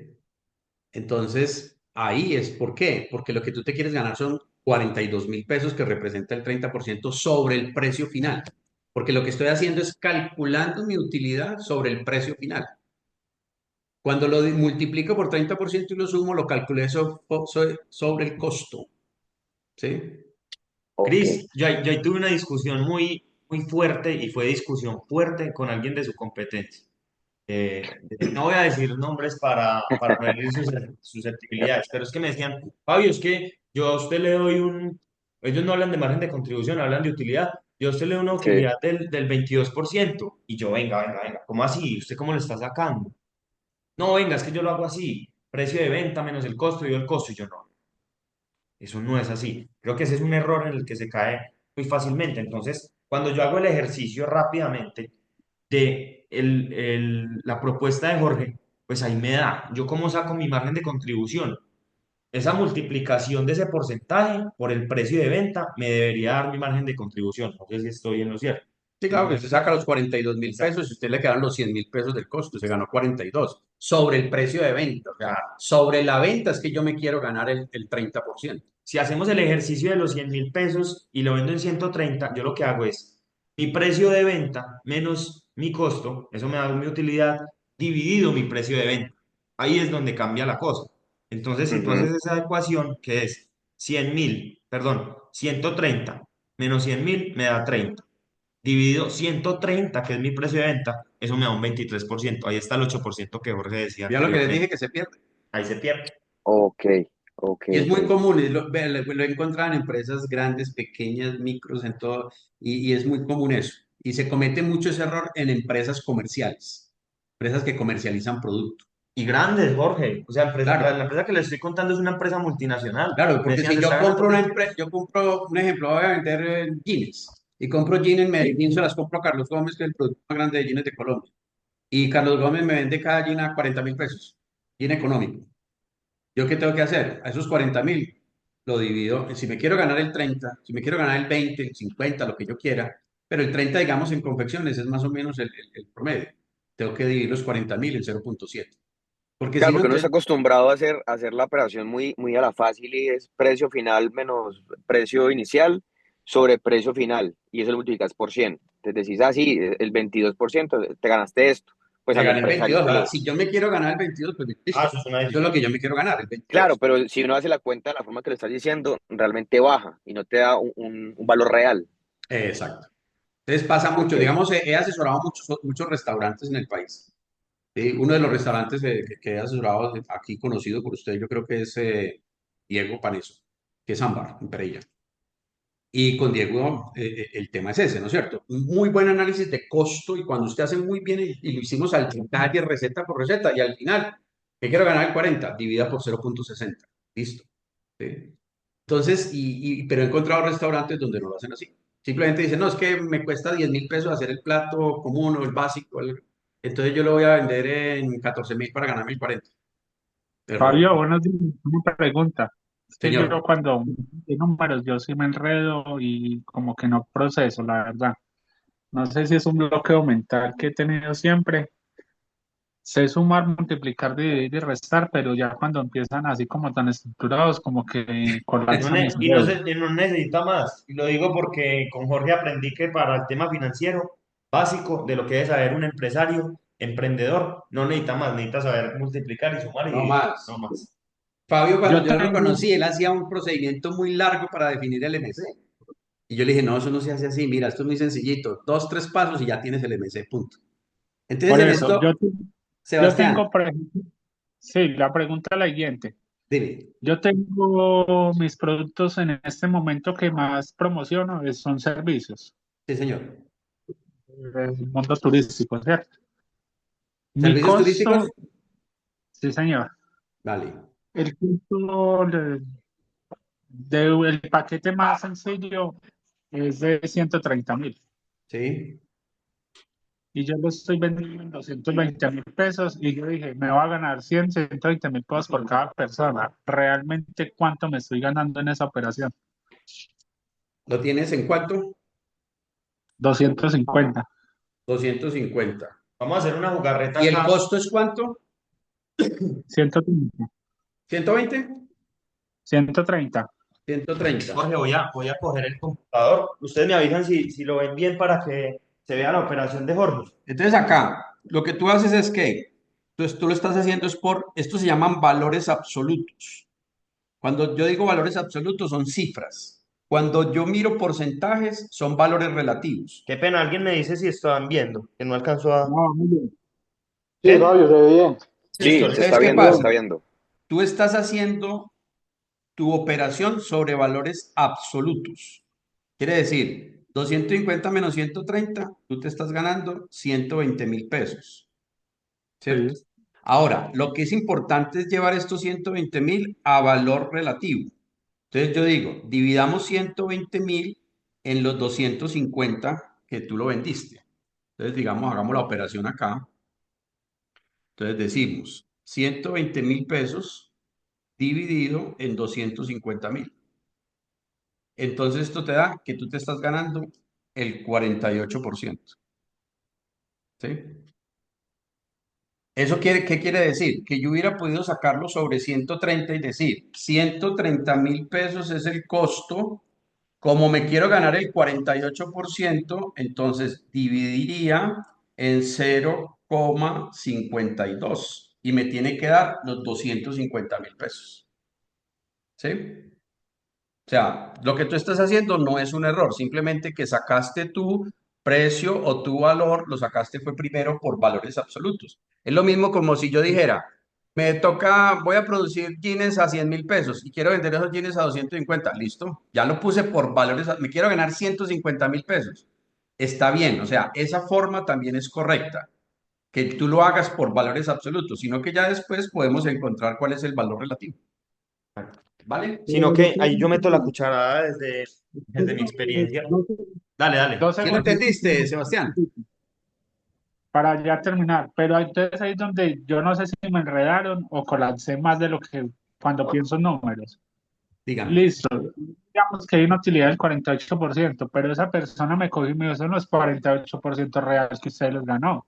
Entonces, ahí es, ¿por qué? Porque lo que tú te quieres ganar son 42.000 pesos, que representa el 30% sobre el precio final. Porque lo que estoy haciendo es calculando mi utilidad sobre el precio final. Cuando lo multiplico por 30% y lo sumo, lo calculé sobre el costo, ¿sí? Ok. Cris, yo ahí tuve una discusión muy, muy fuerte y fue discusión fuerte con alguien de su competencia. No voy a decir nombres para no herir susceptibilidades, pero es que me decían, Fabio, es que yo a usted le doy ellos no hablan de margen de contribución, hablan de utilidad, yo a usted le doy una Sí. utilidad del 22%, y yo, venga, venga, venga, ¿cómo así? ¿Usted cómo lo está sacando? No, venga, es que yo lo hago así, precio de venta menos el costo, yo el costo, y yo no. Eso no es así. Creo que ese es un error en el que se cae muy fácilmente. Entonces, cuando yo hago el ejercicio rápidamente de la propuesta de Jorge, pues ahí me da, yo cómo saco mi margen de contribución. Esa multiplicación de ese porcentaje por el precio de venta me debería dar mi margen de contribución. No sé si estoy en lo cierto. Sí, claro, que usted saca los 42.000 pesos y usted le quedan los 100.000 pesos del costo, se ganó 42 sobre el precio de venta. O sea, Exacto. sobre la venta es que yo me quiero ganar el 30%. Si hacemos el ejercicio de los 100.000 pesos y lo vendo en 130, yo lo que hago es mi precio de venta menos mi costo, eso me da mi utilidad, dividido mi precio de venta. Ahí es donde cambia la cosa. Entonces, si tú haces Ujú. esa ecuación, que es 100.000, perdón, 130 menos 100.000 me da 30. Dividido 130, que es mi precio de venta, eso me da un 23%. Ahí está el 8% que Jorge decía Ya lo que les anteriormente. dije que se pierde. Ahí se pierde. Ok, ok, Y es ok. muy común, lo he encontrado en empresas grandes, pequeñas, micros, en todo, y es muy común eso. Y se comete mucho ese error en empresas comerciales, empresas que comercializan producto. Y grandes, Jorge. O sea, Claro, la empresa que les estoy contando es una empresa multinacional. claro, Me porque decían, si se está yo ganando compro una 20. empresa, yo compro un ejemplo, voy a vender jeans, y compro jeans en Medellín, se las compro a Carlos Gómez, que es el producto más grande de jeans de Colombia. Y Carlos Gómez me vende cada jean a 40.000 pesos, jean económico. ¿Yo qué tengo que hacer? A esos 40.000 lo divido, si me quiero ganar el 30, si me quiero ganar el 20, el 50, lo que yo quiera, pero el 30, digamos, en confecciones es más o menos el promedio. Tengo que dividir los 40.000 en 0.7. Porque si Claro, no, porque uno está entonces, acostumbrado a hacer la operación muy a la fácil y es precio final menos precio inicial sobre precio final y eso lo multiplicas por 100. Entonces decís, ah, sí, el 22%, te ganaste esto. Pues me al gané el empresario 22. que Ahora, lo... si yo me quiero ganar el 22, pues Ah, listo. eso es una Eso es lo decisión. que yo me quiero ganar, el Claro, 22. pero si uno hace la cuenta de la forma que lo estás diciendo, realmente baja y no te da un valor real. Exacto. Entonces pasa Ok. mucho, digamos, he asesorado muchos restaurantes en el país. Uno de los restaurantes que he asesorado aquí conocido por usted, yo creo que es Diego Paneso, que es Ámbar, en Pereira. Y con Diego el tema es ese, ¿no es cierto? Un muy buen análisis de costo y cuando usted hace muy bien y lo hicimos al detalle, receta por receta y al final, ¿qué quiero ganar el 40? Divida por 0.60. Listo. ¿Sí? Entonces, pero he encontrado restaurantes donde no lo hacen así. Simplemente dicen, no, es que me cuesta 10.000 pesos hacer el plato común o el básico. Entonces yo lo voy a vender en 14.000 para ganarme el 40. Error. Fabio, buenos días. Una pregunta. Es que Señor, yo cuando de números yo sí me enredo y como que no proceso, la verdad. No sé si es un bloqueo mental que he tenido siempre. Sé sumar, multiplicar, dividir y restar, pero ya cuando empiezan así como tan estructurados, como que colapsa mi cerebro. Y no necesita más. Y lo digo porque con Jorge aprendí que para el tema financiero básico de lo que debe saber un empresario, emprendedor, no necesita más, necesita saber multiplicar y sumar y no dividir, no más. más. Fabio, cuando Yo yo lo tengo, conocí, él hacía un procedimiento muy largo para definir el MC. Y yo le dije, no, eso no se hace así. Mira, esto es muy sencillito. Dos, tres pasos y ya tienes el MC, punto. Entonces por en eso, esto, yo Sebastián, tengo, por ejemplo, sí, la pregunta es la siguiente. dime. Yo tengo mis productos en este momento que más promociono, son servicios, Sí, señor. el mundo turístico, ¿cierto? Mi ¿Servicios turísticos? costo, sí señor, Vale. el costo del paquete más sencillo es de 130.000 Sí. y yo lo estoy vendiendo en 220.000 pesos y yo dije, me va a ganar 120.000 pesos por cada persona. ¿Realmente cuánto me estoy ganando en esa operación? ¿Lo tienes en cuánto? 250, 250. Vamos a hacer una jugarreta ¿Y el acá. costo es cuánto? 130, 120. 130. 130. Jorge, voy a coger el computador. Ustedes me avisan si lo ven bien para que se vea la operación de Jorge. Entonces acá, lo que tú haces es que, entonces tú lo estás haciendo es esto se llaman valores absolutos. Cuando yo digo valores absolutos son cifras. Cuando yo miro porcentajes son valores relativos. Qué pena, alguien me dice si estaban viendo, que no alcanzó a... No, muy bien. Sí, ¿Qué? Fabio, se ve bien. Sí, Listo, se Entonces, está ¿qué viendo, se pasa? está viendo. Tú estás haciendo tu operación sobre valores absolutos. Quiere decir, 250 menos 130, tú te estás ganando 120.000 pesos, ¿cierto? Sí. Ahora, lo que es importante es llevar estos 120.000 a valor relativo. Entonces yo digo, dividamos 120.000 en los 250 que tú lo vendiste. Entonces, digamos, hagamos la operación acá. Entonces decimos 120.000 pesos dividido en 250.000. Entonces esto te da que tú te estás ganando el 48%. ¿Sí? ¿Eso qué quiere decir? Que yo hubiera podido sacarlo sobre 130 y decir, 130.000 pesos es el costo, como me quiero ganar el 48%, entonces dividiría en 0,52 y me tiene que dar los 250.000 pesos. ¿Sí? O sea, lo que tú estás haciendo no es un error, simplemente que sacaste tu precio o tu valor, lo sacaste fue primero por valores absolutos. Es lo mismo como si yo dijera, me toca, voy a producir jeans a 100.000 pesos y quiero vender esos jeans a 250. Listo, ya lo puse por valores, me quiero ganar 150.000 pesos. Está bien, o sea, esa forma también es correcta, que tú lo hagas por valores absolutos, sino que ya después podemos encontrar cuál es el valor relativo. ¿Vale? Sino Pero yo que tengo ahí yo meto la cucharada desde mi experiencia. Dale, dale. dos ¿Sí lo segunditos entendiste, Sebastián? para ya terminar, pero entonces ahí es donde yo no sé si me enredaron o colapsé más de lo que cuando pienso en números. Dígame. Listo, digamos que hay una utilidad del 48%, pero esa persona me cogió y me dijo, eso no es 48% real que usted les ganó,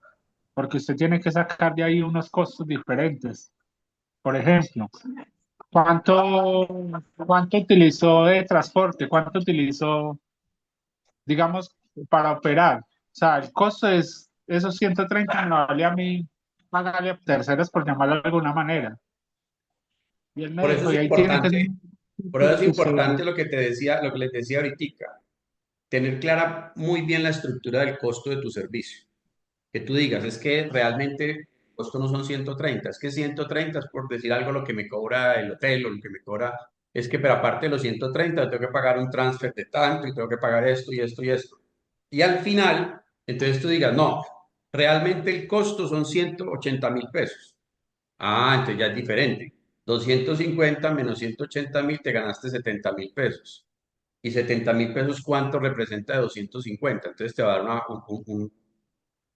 porque usted tiene que sacar de ahí unos costos diferentes. Por ejemplo, ¿cuánto, cuánto utilizó de transporte? ¿Cuánto utilizó, digamos, para operar? O sea, el costo es esos 130, me vale a mí pagarle a terceros por llamarlo de alguna manera. Y él me Por eso dijo, es y ahí tiene que ser importante, por eso es que usted importante lo que te decía, lo que les decía ahorita, tener clara muy bien la estructura del costo de tu servicio. Que tú digas, es que realmente el costo no son 130, es que 130 es por decir algo lo que me cobra el hotel o lo que me cobra, es que pero aparte de los 130 tengo que pagar un transfer de tanto y tengo que pagar esto y esto y esto. Y al final, entonces tú digas, no, realmente el costo son 180.000 pesos. Ah, entonces ya es diferente. 250 menos 180.000, te ganaste 70.000 pesos. ¿Y 70.000 pesos cuánto representa de 250? Entonces te va a dar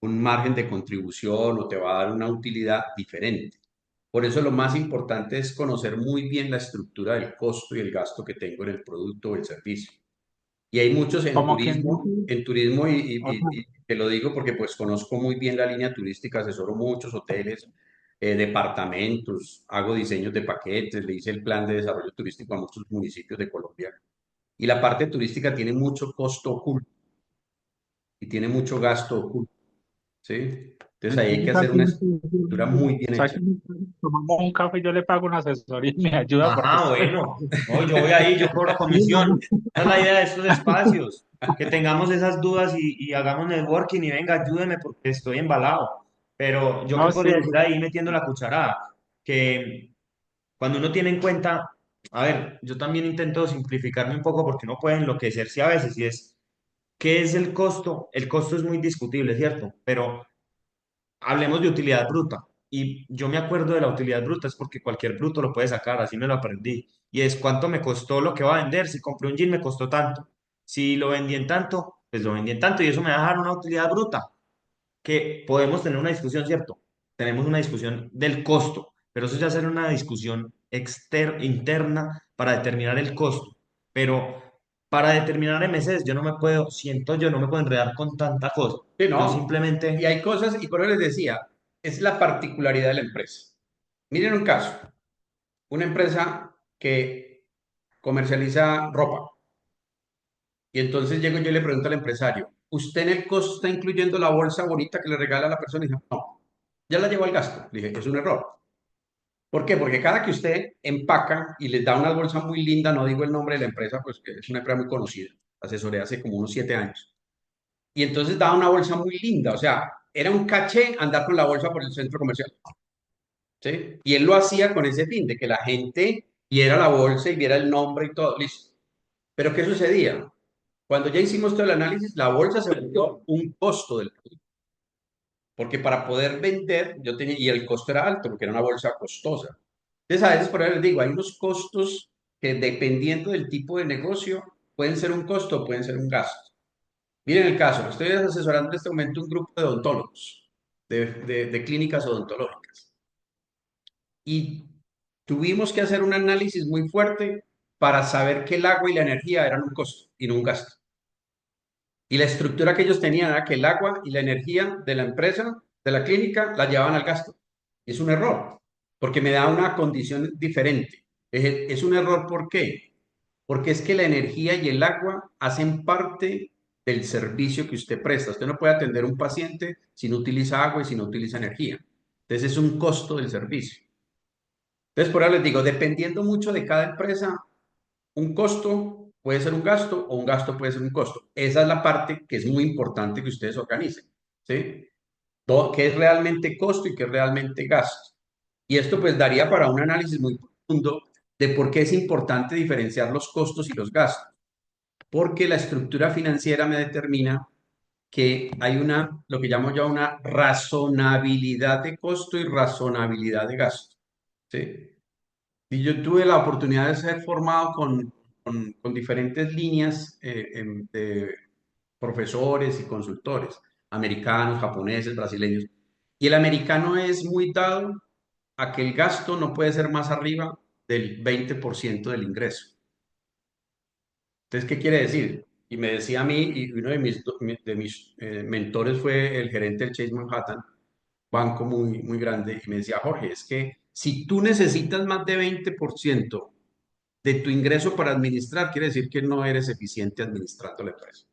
un margen de contribución o te va a dar una utilidad diferente. Por eso lo más importante es conocer muy bien la estructura del costo y el gasto que tengo en el producto o el servicio. Y hay muchos como quien dice, en turismo o sea, y te lo digo porque pues conozco muy bien la línea turística, asesoro muchos hoteles, departamentos, hago diseños de paquetes, le hice el plan de desarrollo turístico a muchos municipios de Colombia. Y la parte turística tiene mucho costo oculto y tiene mucho gasto oculto, ¿sí? Entonces ahí hay que entonces hacer aquí una me estructura muy bien hecha. tomamos un café y yo le pago una asesoría y me ayuda porque Ajá, estoy... bueno. No, yo voy ahí, yo cobro comisión. Esa es la idea de estos espacios. Que tengamos esas dudas y hagamos networking y venga, ayúdeme porque estoy embalado. Pero yo qué No, sí, podría decir ahí metiendo la cucharada, que cuando uno tiene en cuenta, a ver, yo también intento simplificarme un poco porque uno puede enloquecerse a veces y es, ¿qué es el costo? El costo es muy discutible, ¿cierto? Pero hablemos de utilidad bruta. Y yo me acuerdo de la utilidad bruta, es porque cualquier bruto lo puede sacar, así me lo aprendí. Y es cuánto me costó lo que va a vender. Si compré un jean me costó tanto. Si lo vendí en tanto, pues lo vendí en tanto y eso me va a dejar una utilidad bruta. Que podemos tener una discusión, ¿cierto? Tenemos una discusión del costo, pero eso ya será una discusión interna para determinar el costo. Pero para determinar MCs, yo no me puedo, siento yo, no me puedo enredar con tanta cosa. Sí, Yo no. Y simplemente, hay cosas, y por eso les decía, es la particularidad de la empresa. Miren un caso, una empresa que comercializa ropa. Y entonces llego yo y le pregunto al empresario, ¿usted en el costo está incluyendo la bolsa bonita que le regala a la persona? Y dice, no, ya la llevo al gasto. Le dije, es un error. ¿Por qué? Porque cada que usted empaca y les da una bolsa muy linda, no digo el nombre de la empresa, pues que es una empresa muy conocida, asesoré hace como unos 7 años. Y entonces daba una bolsa muy linda, o sea, era un caché andar con la bolsa por el centro comercial, ¿sí? Y él lo hacía con ese fin, de que la gente viera la bolsa y viera el nombre y todo, listo. Pero ¿qué sucedía? Cuando ya hicimos todo el análisis, la bolsa se volvió un costo del producto, porque para poder vender, yo tenía, y el costo era alto, porque era una bolsa costosa. Entonces, a veces, por ahí les digo, hay unos costos que dependiendo del tipo de negocio, pueden ser un costo o pueden ser un gasto. Miren el caso, estoy asesorando en este momento un grupo de odontólogos, de clínicas odontológicas. Y tuvimos que hacer un análisis muy fuerte para saber que el agua y la energía eran un costo y no un gasto. Y la estructura que ellos tenían era que el agua y la energía de la empresa, de la clínica, la llevaban al gasto. Es un error, porque me da una condición diferente. Es un error, ¿por qué? Porque es que la energía y el agua hacen parte del servicio que usted presta. Usted no puede atender a un paciente si no utiliza agua y si no utiliza energía. Entonces es un costo del servicio. Entonces, por eso les digo, dependiendo mucho de cada empresa, un costo puede ser un gasto o un gasto puede ser un costo. Esa es la parte que es muy importante que ustedes organicen, ¿sí? Todo, qué es realmente costo y qué es realmente gasto. Y esto pues daría para un análisis muy profundo de por qué es importante diferenciar los costos y los gastos. Porque la estructura financiera me determina que hay una, lo que llamo yo una razonabilidad de costo y razonabilidad de gasto, ¿sí? Y yo tuve la oportunidad de ser formado con diferentes líneas de profesores y consultores, americanos, japoneses, brasileños. Y el americano es muy dado a que el gasto no puede ser más arriba del 20% del ingreso. Entonces, ¿qué quiere decir? Y me decía a mí, y uno de mis mentores fue el gerente del Chase Manhattan, banco muy, muy grande, y me decía, Jorge, es que si tú necesitas más de 20% de tu ingreso para administrar, quiere decir que no eres eficiente administrando la empresa.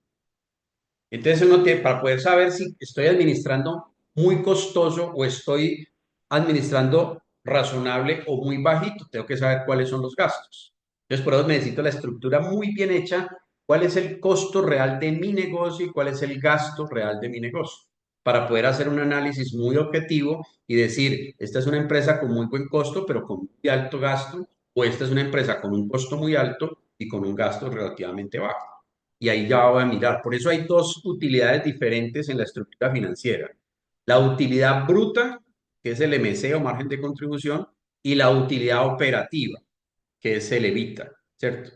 Entonces uno tiene, para poder saber si estoy administrando muy costoso o estoy administrando razonable o muy bajito, tengo que saber cuáles son los gastos. Entonces por eso necesito la estructura muy bien hecha, cuál es el costo real de mi negocio y cuál es el gasto real de mi negocio, para poder hacer un análisis muy objetivo y decir, esta es una empresa con muy buen costo, pero con muy alto gasto, o esta es una empresa con un costo muy alto y con un gasto relativamente bajo. Y ahí ya voy a mirar. Por eso hay dos utilidades diferentes en la estructura financiera. La utilidad bruta, que es el MC o margen de contribución, y la utilidad operativa, que es el evita, ¿cierto?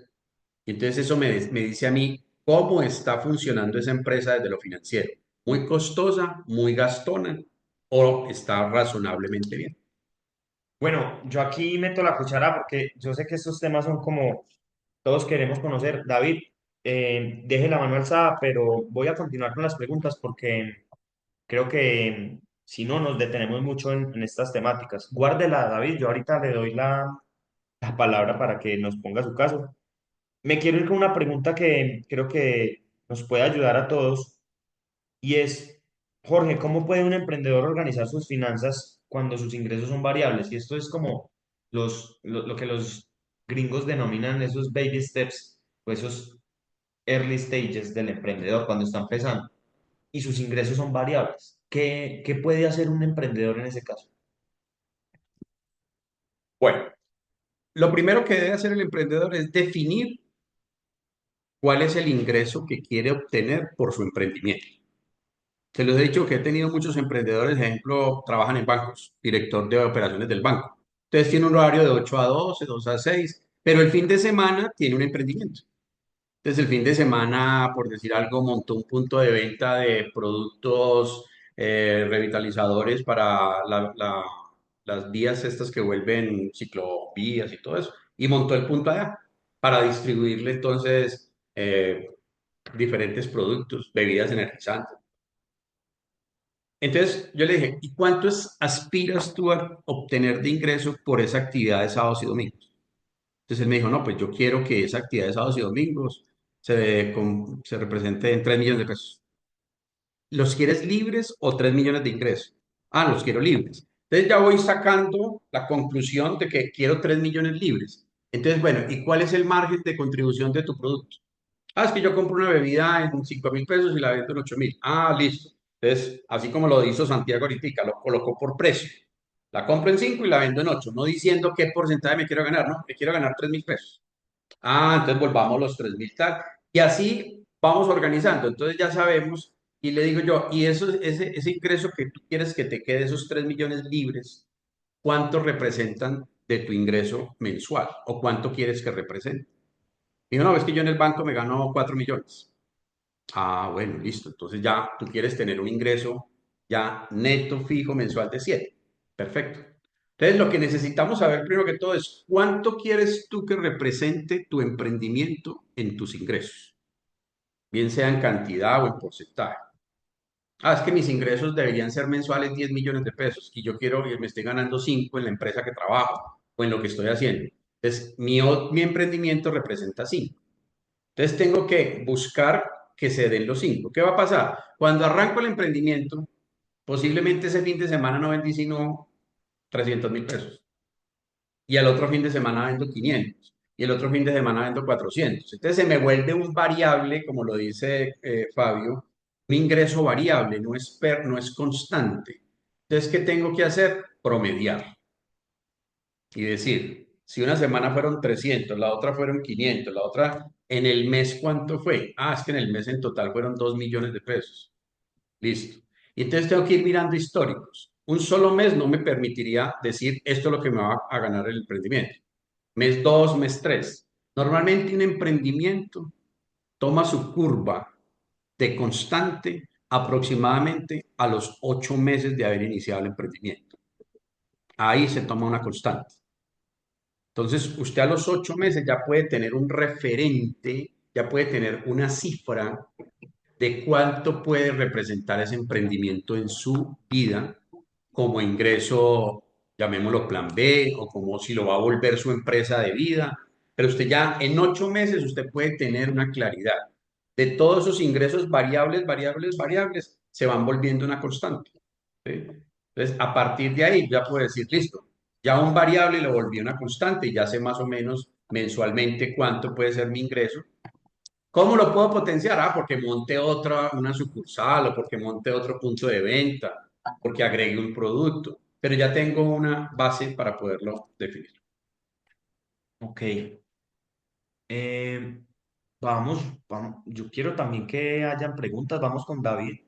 Y entonces eso me dice a mí cómo está funcionando esa empresa desde lo financiero. ¿Muy costosa, muy gastona o está razonablemente bien? Bueno, yo aquí meto la cuchara porque yo sé que estos temas son como todos queremos conocer. David, deje la mano alzada, pero voy a continuar con las preguntas porque creo que si no nos detenemos mucho en estas temáticas. Guárdela, David, yo ahorita le doy la palabra para que nos ponga su caso. Me quiero ir con una pregunta que creo que nos puede ayudar a todos y es, Jorge, ¿cómo puede un emprendedor organizar sus finanzas cuando sus ingresos son variables? Y esto es como lo que los gringos denominan esos baby steps, o esos early stages del emprendedor cuando está empezando y sus ingresos son variables. ¿Qué puede hacer un emprendedor en ese caso? Bueno, lo primero que debe hacer el emprendedor es definir cuál es el ingreso que quiere obtener por su emprendimiento. Se los he dicho que he tenido muchos emprendedores, ejemplo, trabajan en bancos, director de operaciones del banco. Entonces tiene un horario de 8 a 12, 2 a 6, pero el fin de semana tiene un emprendimiento. Entonces el fin de semana, por decir algo, montó un punto de venta de productos revitalizadores para las vías estas que vuelven ciclovías y todo eso. Y montó el punto allá para distribuirle entonces diferentes productos, bebidas energizantes. Entonces yo le dije, ¿y cuánto aspiras tú a obtener de ingreso por esa actividad de sábados y domingos? Entonces él me dijo, no, pues yo quiero que esa actividad de sábados y domingos se represente en 3 millones de pesos. ¿Los quieres libres o 3 millones de ingresos? Ah, los quiero libres. Entonces ya voy sacando la conclusión de que quiero 3 millones libres. Entonces, bueno, ¿y cuál es el margen de contribución de tu producto? Ah, es que yo compro una bebida en 5.000 pesos y la vendo en 8.000. Ah, listo. Entonces, así como lo hizo Santiago ahorita, lo colocó por precio. La compro en 5 y la vendo en 8, no diciendo qué porcentaje me quiero ganar, ¿no? Me quiero ganar 3.000 pesos. Ah, entonces volvamos los 3.000 tal. Y así vamos organizando. Entonces ya sabemos, y le digo yo, y ese ingreso que tú quieres que te quede, esos 3 millones libres, ¿cuánto representan de tu ingreso mensual? ¿O cuánto quieres que represente? Y una vez que yo en el banco me gano 4 millones. Ah, bueno, listo. Entonces ya tú quieres tener un ingreso ya neto fijo mensual de 7. Perfecto. Entonces lo que necesitamos saber primero que todo es cuánto quieres tú que represente tu emprendimiento en tus ingresos, bien sea en cantidad o en porcentaje. Ah, es que mis ingresos deberían ser mensuales 10 millones de pesos y yo quiero que me esté ganando 5 en la empresa que trabajo o en lo que estoy haciendo. Entonces, mi emprendimiento representa 5. Entonces tengo que buscar que se den los 5. ¿Qué va a pasar? Cuando arranco el emprendimiento, posiblemente ese fin de semana no vendí sino 300.000 pesos. Y al otro fin de semana vendo 500. Y el otro fin de semana vendo 400. Entonces se me vuelve un variable, como lo dice Fabio, un ingreso variable, no es constante. Entonces, ¿qué tengo que hacer? Promediar y decir, si una semana fueron 300, la otra fueron 500, la otra en el mes, ¿cuánto fue? Ah, es que en el mes en total fueron 2 millones de pesos. Listo. Y entonces tengo que ir mirando históricos. Un solo mes no me permitiría decir esto es lo que me va a ganar el emprendimiento. Mes 2, mes 3. Normalmente un emprendimiento toma su curva de constante aproximadamente a los 8 meses de haber iniciado el emprendimiento. Ahí se toma una constante. Entonces, usted a los 8 meses ya puede tener un referente, ya puede tener una cifra de cuánto puede representar ese emprendimiento en su vida como ingreso, llamémoslo plan B, o como si lo va a volver su empresa de vida. Pero usted ya en 8 meses usted puede tener una claridad de todos esos ingresos variables, variables, variables, se van volviendo una constante. ¿Sí? Entonces, a partir de ahí ya puedo decir, listo, ya un variable lo volví una constante y ya sé más o menos mensualmente cuánto puede ser mi ingreso. ¿Cómo lo puedo potenciar? Ah, porque monte una sucursal o porque monte otro punto de venta, porque agregue un producto, pero ya tengo una base para poderlo definir. Ok. Eh, vamos. Yo quiero también que hayan preguntas. Vamos con David.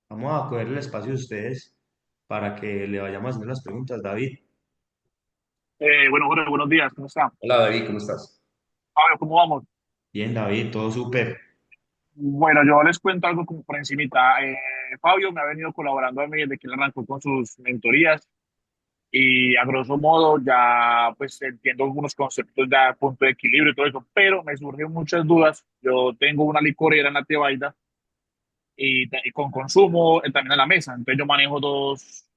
Vamos a coger el espacio de ustedes para que le vayamos haciendo las preguntas. David. Bueno, Jorge, buenos días, ¿cómo está? Hola David, ¿cómo estás? Pablo, ¿cómo vamos? Bien, David, todo súper. Bueno, yo les cuento algo como por encimita. Fabio me ha venido colaborando a mí desde que él arrancó con sus mentorías y a grosso modo ya pues entiendo algunos conceptos ya punto de equilibrio y todo eso, pero me surgen muchas dudas. Yo tengo una licorera en la Tebaida y con consumo también en la mesa, entonces yo manejo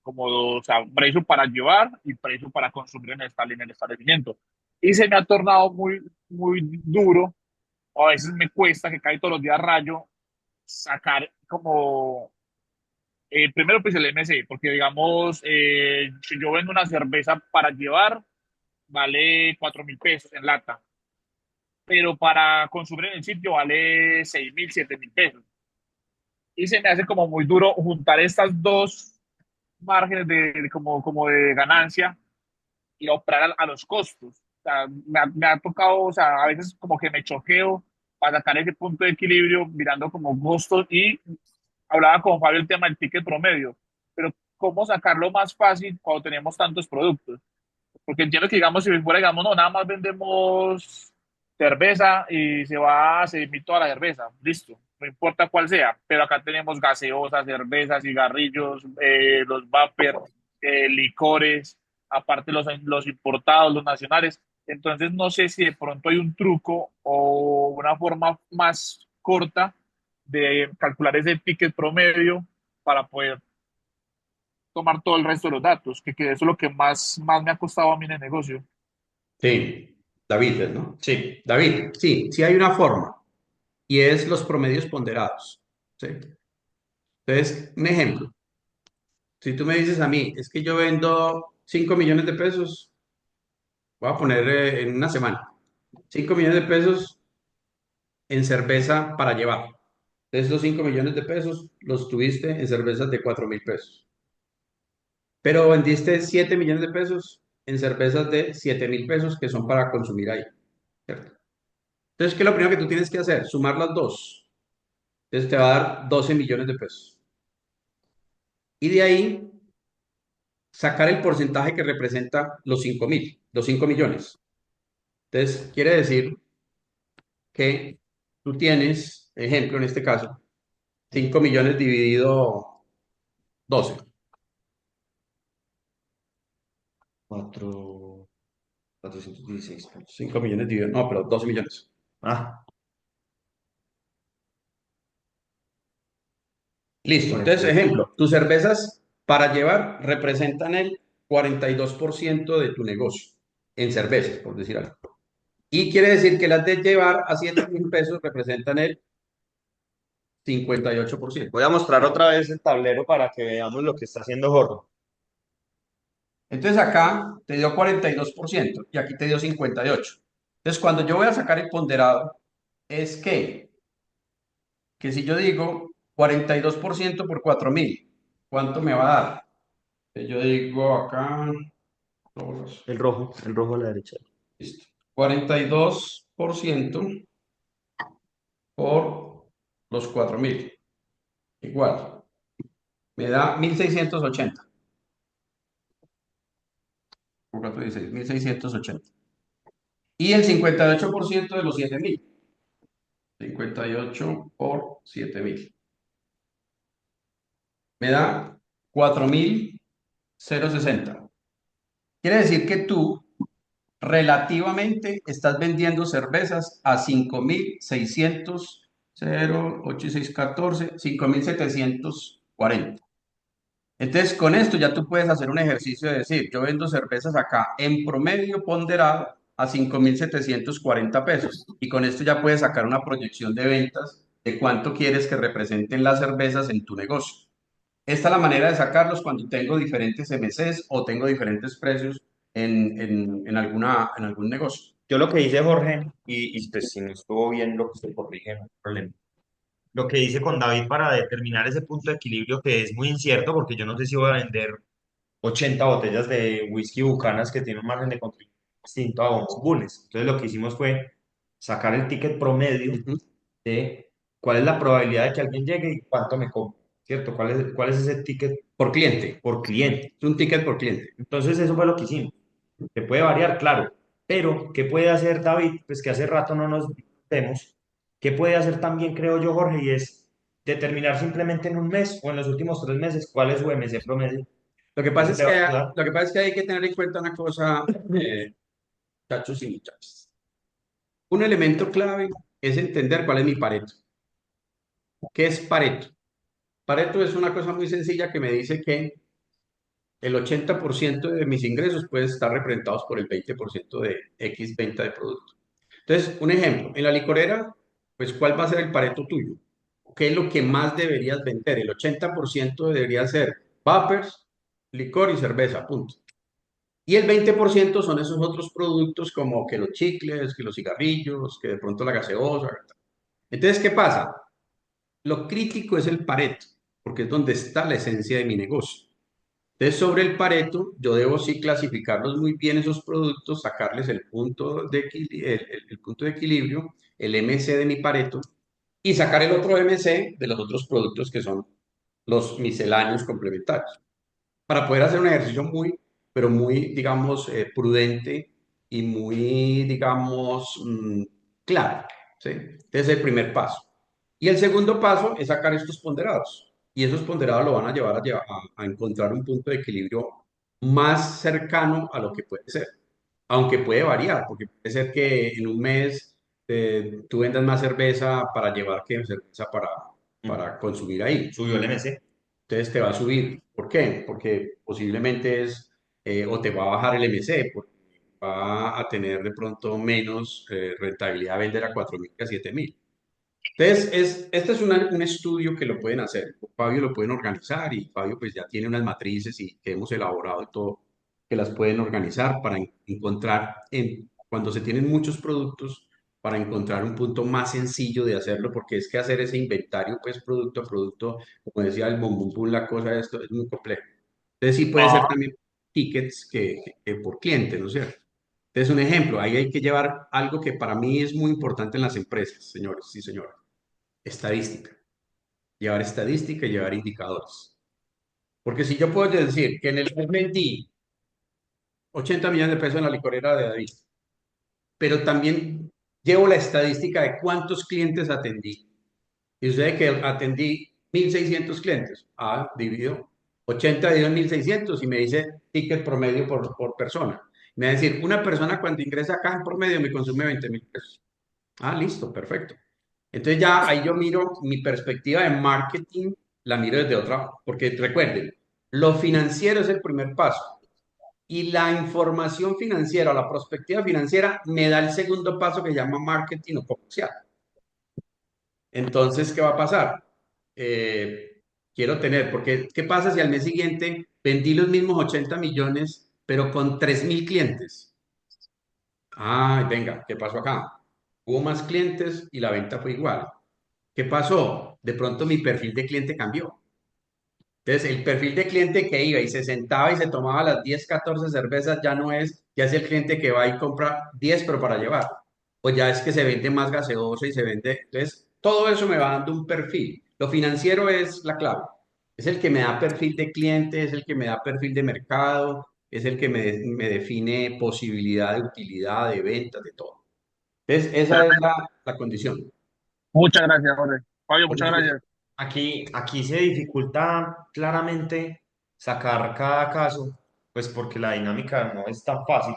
o sea, un precio para llevar y precio para consumir en el establecimiento. Y se me ha tornado muy duro, o a veces me cuesta, que cae todos los días rayo, sacar como, primero pues el MC, porque digamos, si yo vendo una cerveza para llevar, vale 4.000 pesos en lata, pero para consumir en el sitio vale 6.000, 7.000 pesos. Y se me hace como muy duro juntar estas dos márgenes como de ganancia y operar a los costos. O sea, me ha tocado, o sea, a veces como que me choqueo para sacar ese punto de equilibrio mirando como costos y hablaba con Fabio el tema del ticket promedio, pero cómo sacarlo más fácil cuando tenemos tantos productos. Porque entiendo que, digamos, si fuera, digamos, no, nada más vendemos cerveza y se emite toda la cerveza, listo, no importa cuál sea, pero acá tenemos gaseosas, cervezas, cigarrillos, los vapor, licores, aparte los importados, los nacionales. Entonces, no sé si de pronto hay un truco o una forma más corta de calcular ese ticket promedio para poder tomar todo el resto de los datos, que eso es lo que más me ha costado a mí en el negocio. Sí, David, ¿no? Sí, David, sí, sí hay una forma y es los promedios ponderados. ¿Sí? Entonces, un ejemplo, si tú me dices a mí, es que yo vendo 5 millones de pesos, voy a poner en una semana, 5 millones de pesos en cerveza para llevar. De esos 5 millones de pesos los tuviste en cervezas de 4.000 pesos. Pero vendiste 7 millones de pesos en cervezas de 7.000 pesos que son para consumir ahí. ¿Cierto? Entonces, ¿qué es lo primero que tú tienes que hacer? Sumar las dos. Entonces te va a dar 12 millones de pesos. Y de ahí sacar el porcentaje que representa los 5 millones. Entonces, quiere decir que tú tienes, ejemplo, en este caso, 5 millones dividido 12. 4, 416 pesos. 5 millones dividido, no, pero 12 millones. Ah, Listo. Entonces, perfecto. ejemplo, tus cervezas para llevar representan el 42% de tu negocio en cervezas, por decir algo. Y quiere decir que las de llevar a 7.000 pesos representan el 58%. Voy a mostrar otra vez el tablero para que veamos lo que está haciendo Jorge. Entonces acá te dio 42% y aquí te dio 58%. Entonces cuando yo voy a sacar el ponderado, es que si yo digo 42% por 4.000, ¿cuánto me va a dar? Yo digo acá, El rojo a la derecha. listo, 42% por los 4.000, igual, me da 1.680. Por 4.16, 1.680. Y el 58% de los 7.000. 58 por 7.000. Me da 4.060. Quiere decir que tú relativamente estás vendiendo cervezas a 5.600, 0, 8 y 6, 14, 5.740. Entonces, con esto ya tú puedes hacer un ejercicio de decir, yo vendo cervezas acá en promedio ponderado a 5.740 pesos. Y con esto ya puedes sacar una proyección de ventas de cuánto quieres que representen las cervezas en tu negocio. Esta es la manera de sacarlos cuando tengo diferentes MCs o tengo diferentes precios en algún negocio. Yo lo que hice, Jorge, pues si no estuvo bien lo que se corrige, no hay problema. Lo que hice con David para determinar ese punto de equilibrio que es muy incierto, porque yo no sé si voy a vender 80 botellas de whisky Bucanas que tiene un margen de contribución distinto a Bombs Bulles. Entonces lo que hicimos fue sacar el ticket promedio Ujú. de cuál es la probabilidad de que alguien llegue y cuánto me compra, ¿cierto? ¿Cuál es ese ticket Por cliente. por cliente? Es un ticket por cliente. Entonces eso fue lo que hicimos. Que puede variar, claro, pero ¿qué puede hacer David? Pues que hace rato no nos vemos. ¿Qué puede hacer también, creo yo, Jorge? Y es determinar simplemente en un mes o en los últimos 3 meses cuál es su MC promedio. Lo que pasa Eso es te va que, a ayudar. lo que pasa es que hay que tener en cuenta una cosa, muchachos y muchachas. Un elemento clave es entender cuál es mi Pareto. ¿Qué es Pareto? Pareto es una cosa muy sencilla que me dice que el 80% de mis ingresos pueden estar representados por el 20% de X venta de producto. Entonces, un ejemplo, en la licorera, pues, ¿cuál va a ser el Pareto tuyo? ¿Qué es lo que más deberías vender? El 80% debería ser vapers, licor y cerveza, punto. Y el 20% son esos otros productos como que los chicles, que los cigarrillos, que de pronto la gaseosa. Entonces, ¿qué pasa? Lo crítico es el Pareto, porque es donde está la esencia de mi negocio. Entonces, sobre el Pareto, yo debo sí clasificarlos muy bien esos productos, sacarles el punto el punto de equilibrio, el MC de mi Pareto, y sacar el otro MC de los otros productos que son los misceláneos complementarios, para poder hacer un ejercicio muy, pero muy, digamos, prudente y muy, digamos, claro, ¿sí? Ese es el primer paso. Y el segundo paso es sacar estos ponderados. Y esos ponderados lo van a llevar a encontrar un punto de equilibrio más cercano a lo que puede ser. Aunque puede variar, porque puede ser que en un mes tú vendas más cerveza para llevar que cerveza para consumir ahí. Subió el MC. Entonces te va a subir. ¿Por qué? Porque posiblemente o te va a bajar el MC, porque va a tener de pronto menos rentabilidad vender a 4.000 que a 7.000. Entonces, este es un estudio que lo pueden hacer. Fabio lo pueden organizar y Fabio pues ya tiene unas matrices y que hemos elaborado y todo, que las pueden organizar para encontrar, cuando se tienen muchos productos, para encontrar un punto más sencillo de hacerlo, porque es que hacer ese inventario, pues producto a producto, como decía el Bum Bum Bum, la cosa de esto es muy complejo. Entonces sí puede ser Ah, también tickets que por cliente, ¿no es cierto? Entonces, un ejemplo, ahí hay que llevar algo que para mí es muy importante en las empresas, señores, sí, señores, estadística. Llevar estadística y llevar indicadores. Porque si yo puedo decir que en el mes vendí 80 millones de pesos en la licorera de David, pero también llevo la estadística de cuántos clientes atendí. Y sucede que atendí 1.600 clientes. Ah, divido 80 dividido en 1.600 y me dice ticket promedio por persona. Me va a decir, una persona cuando ingresa acá en promedio me consume 20.000 pesos. Ah, listo, perfecto. Entonces ya ahí yo miro mi perspectiva de marketing, la miro desde otra, porque recuerden, lo financiero es el primer paso y la información financiera o la perspectiva financiera me da el segundo paso que se llama marketing o comercial. Entonces, ¿qué va a pasar? Quiero tener, porque ¿qué pasa si al mes siguiente vendí los mismos 80 millones, pero con 3.000 clientes? Ah, venga, ¿qué pasó acá? Hubo más clientes y la venta fue igual. ¿Qué pasó? De pronto mi perfil de cliente cambió. Entonces, el perfil de cliente que iba y se sentaba y se tomaba las 10, 14 cervezas ya es el cliente que va y compra 10 pero para llevar. O ya es que se vende más gaseosa y se vende. Entonces, todo eso me va dando un perfil. Lo financiero es la clave. Es el que me da perfil de cliente, es el que me da perfil de mercado, es el que me define posibilidad de utilidad, de ventas, de todo. Entonces, esa es la condición. muchas gracias, Jorge. Fabio, Oye, muchas Jorge, gracias. aquí se dificulta claramente sacar cada caso, pues porque la dinámica no es tan fácil,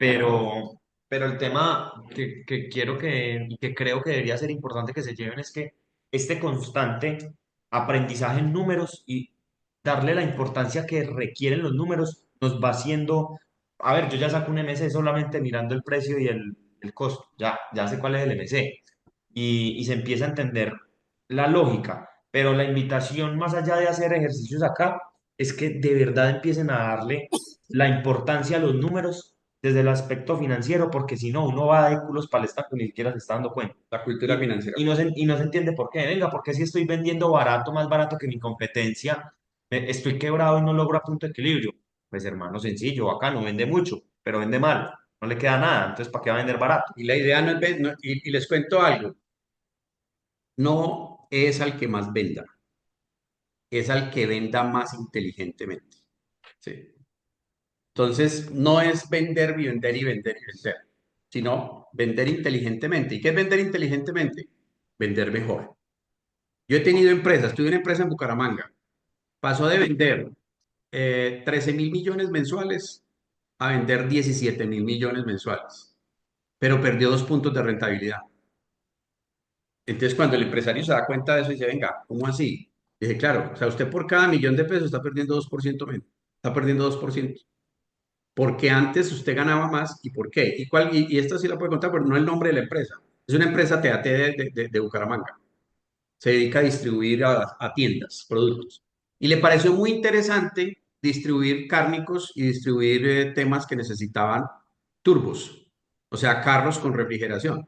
pero el tema que quiero y que creo que debería ser importante que se lleven es que este constante aprendizaje en números y darle la importancia que requieren los números nos va haciendo, a ver, yo ya saco un MC solamente mirando el precio y el costo, ya sé cuál es el MC y se empieza a entender la lógica, pero la invitación más allá de hacer ejercicios acá es que de verdad empiecen a darle la importancia a los números desde el aspecto financiero, porque si no, uno va de culos para el estaco y ni siquiera se está dando cuenta. La cultura Y, financiera. y no se entiende por qué. Venga, porque si estoy vendiendo barato, más barato que mi competencia, estoy quebrado y no logro a punto de equilibrio. Pues hermano, sencillo, acá no vende mucho, pero vende mal, no le queda nada, entonces ¿para qué va a vender barato? Y la idea no es, y les cuento algo, no es al que más venda, es al que venda más inteligentemente. ¿Sí? Entonces, no es vender y vender y vender y vender, sino vender inteligentemente. ¿Y qué es vender inteligentemente? Vender mejor. Yo he tenido empresas, tuve una empresa en Bucaramanga, pasó de vender 13.000 millones mensuales a vender 17.000 millones mensuales, pero perdió 2 puntos de rentabilidad. Entonces, cuando el empresario se da cuenta de eso, dice, venga, ¿cómo así? Dije, claro, o sea, usted por cada 1.000.000 de pesos está perdiendo 2% menos, está perdiendo 2%. Porque antes usted ganaba más y por qué. Y esta sí la puede contar, pero no el nombre de la empresa. Es una empresa TAT de Bucaramanga. Se dedica a distribuir a tiendas, productos. Y le pareció muy interesante distribuir cárnicos y distribuir temas que necesitaban turbos, o sea, carros con refrigeración.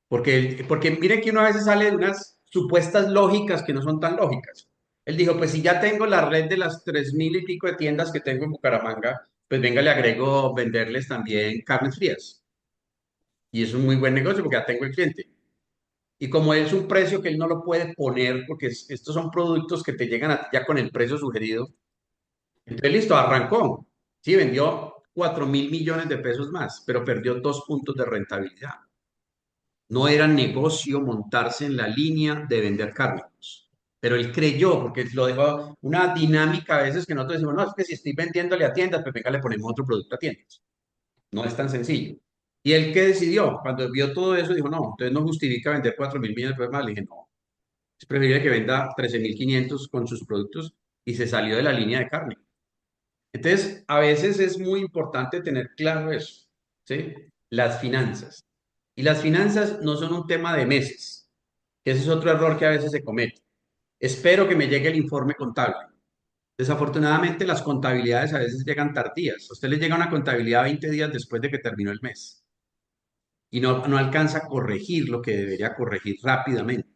Porque mire que uno a veces sale de unas supuestas lógicas que no son tan lógicas. Él dijo, pues si ya tengo la red de las 3.000 y pico de tiendas que tengo en Bucaramanga, pues venga, le agrego venderles también carnes frías. Y es un muy buen negocio porque ya tengo el cliente. Y como es un precio que él no lo puede poner, porque estos son productos que te llegan a ti ya con el precio sugerido, entonces listo, arrancó. Sí, vendió 4.000 millones de pesos más, pero perdió 2 puntos de rentabilidad. No era negocio montarse en la línea de vender cárnicos. Pero él creyó, porque lo dejó una dinámica a veces que nosotros decimos, no, es que si estoy vendiéndole a tiendas, pues venga, le ponemos otro producto a tiendas. No es tan sencillo. ¿Y él qué decidió? Cuando vio todo eso, dijo, no, entonces no justifica vender 4.000 millones de pesos más. Le dije, no, es preferible que venda 13.500 con sus productos y se salió de la línea de carne. Entonces, a veces es muy importante tener claro eso, ¿sí? Las finanzas. Y las finanzas no son un tema de meses. Ese es otro error que a veces se comete. Espero que me llegue el informe contable. Desafortunadamente, las contabilidades a veces llegan tardías. A usted le llega una contabilidad 20 días después de que terminó el mes y no alcanza a corregir lo que debería corregir rápidamente.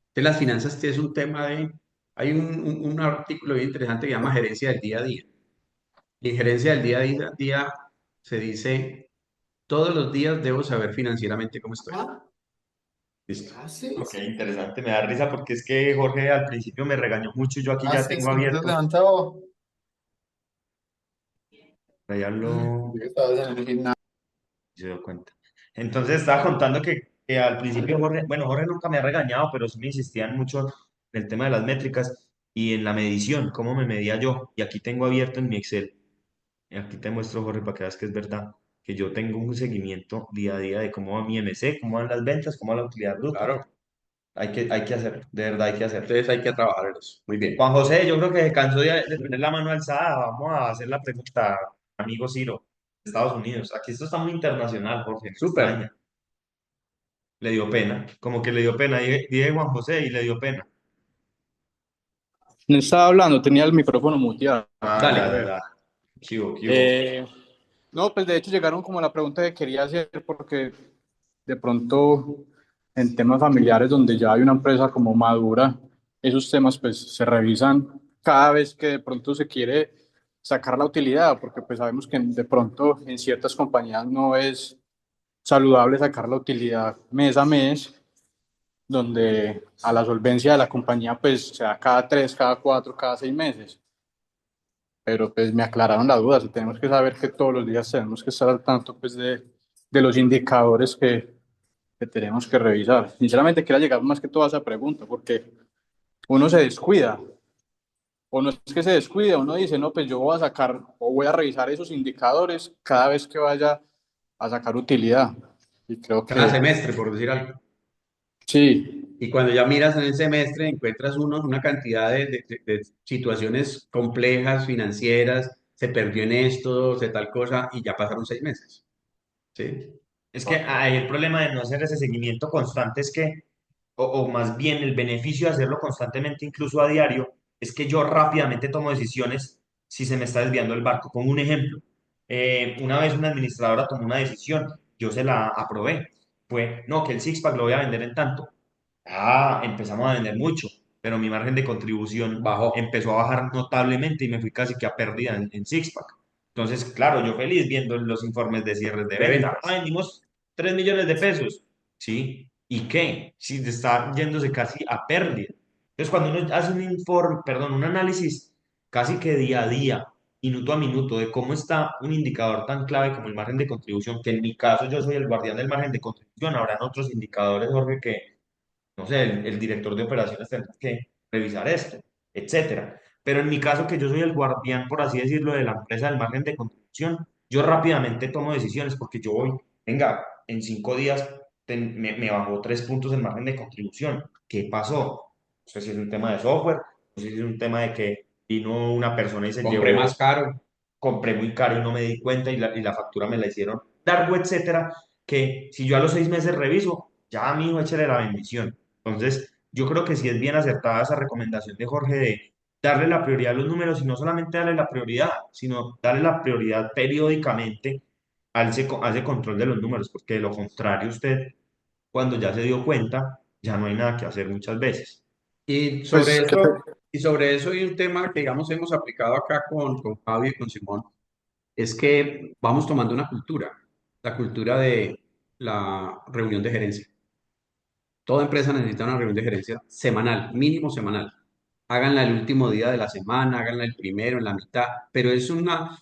Entonces, las finanzas es un tema de... Hay un artículo bien interesante que se llama gerencia del día a día. La gerencia del día se dice, todos los días debo saber financieramente cómo estoy. Listo. Ok, interesante, me da risa porque es que Jorge al principio me regañó mucho y yo aquí ya tengo abierto, ya lo se dio cuenta. Entonces estaba contando que al principio Jorge, bueno, Jorge nunca me ha regañado, pero sí me insistían mucho en el tema de las métricas y en la medición, cómo me medía yo. Y aquí tengo abierto en mi Excel, y aquí te muestro, Jorge, para que veas que es verdad, que yo tengo un seguimiento día a día de cómo va mi MC, cómo van las ventas, cómo va la utilidad bruta. Claro. Hay que hacerlo, de verdad hay que hacerlo. Entonces hay que trabajar en eso. Muy bien. Juan José, yo creo que se cansó de tener la mano alzada. Vamos a hacer la pregunta, amigo Ciro, de Estados Unidos. Aquí esto está muy internacional, Jorge, me Súper. extraña. Le dio pena, como que le dio pena. Dije Juan José y le dio pena. No estaba hablando, tenía el micrófono muteado. Ah, ya. Chivo. No, pues de hecho llegaron como a la pregunta que quería hacer, porque de pronto en temas familiares donde ya hay una empresa como madura, esos temas pues se revisan cada vez que de pronto se quiere sacar la utilidad, porque pues sabemos que de pronto en ciertas compañías no es saludable sacar la utilidad mes a mes, donde a la solvencia de la compañía pues se da cada 3, cada 4, cada 6 meses. Pero pues me aclararon la duda, si tenemos que saber que todos los días tenemos que estar al tanto pues de los indicadores que tenemos que revisar. Sinceramente quería llegar más que todo a esa pregunta, porque uno se descuida o no es que se descuide, uno dice, no, pues yo voy a sacar o voy a revisar esos indicadores cada vez que vaya a sacar utilidad. Y creo cada que semestre, por decir algo. sí, Y cuando ya miras en el semestre, encuentras una cantidad de situaciones complejas, financieras, se perdió en esto, de tal cosa, y ya pasaron 6 meses. ¿Sí? Es que ahí el problema de no hacer ese seguimiento constante es que, o más bien el beneficio de hacerlo constantemente, incluso a diario, es que yo rápidamente tomo decisiones si se me está desviando el barco. Pongo un ejemplo. Una vez una administradora tomó una decisión, yo se la aprobé. Fue, no, que el six-pack lo voy a vender en tanto. Ah, empezamos a vender mucho, pero mi margen de contribución Bajó. empezó a bajar notablemente y me fui casi que a pérdida en Sixpack. Entonces, claro, yo feliz viendo los informes de cierres de De venta. ventas. Ah, vendimos 3 millones de pesos. Sí, ¿y qué? Si está yéndose casi a pérdida. Entonces, cuando uno hace un informe, perdón, un análisis casi que día a día, minuto a minuto, de cómo está un indicador tan clave como el margen de contribución, que en mi caso yo soy el guardián del margen de contribución, habrán otros indicadores, Jorge, que no sé, el director de operaciones tendrá que revisar esto, etcétera. Pero en mi caso, que yo soy el guardián, por así decirlo, de la empresa del margen de contribución, yo rápidamente tomo decisiones porque yo voy, venga, en 5 días me bajó 3 puntos el margen de contribución. ¿Qué pasó? No sé si es un tema de software, no sé si es un tema de que vino una persona y se Compré más llevó, caro. compré muy caro y no me di cuenta y la factura me la hicieron largo, etcétera, que si yo a los 6 meses reviso, ya mi hijo échale la bendición. Entonces, yo creo que sí es bien acertada esa recomendación de Jorge de darle la prioridad a los números y no solamente darle la prioridad, sino darle la prioridad periódicamente a ese control de los números, porque de lo contrario usted, cuando ya se dio cuenta, ya no hay nada que hacer muchas veces. Y sobre pues, eso, y sobre eso hay un tema que, digamos, hemos aplicado acá con Fabio y con Simón, es que vamos tomando una cultura, la cultura de la reunión de gerencia. Toda empresa necesita una reunión de gerencia semanal, mínimo semanal. Háganla el último día de la semana, háganla el primero, en la mitad, pero es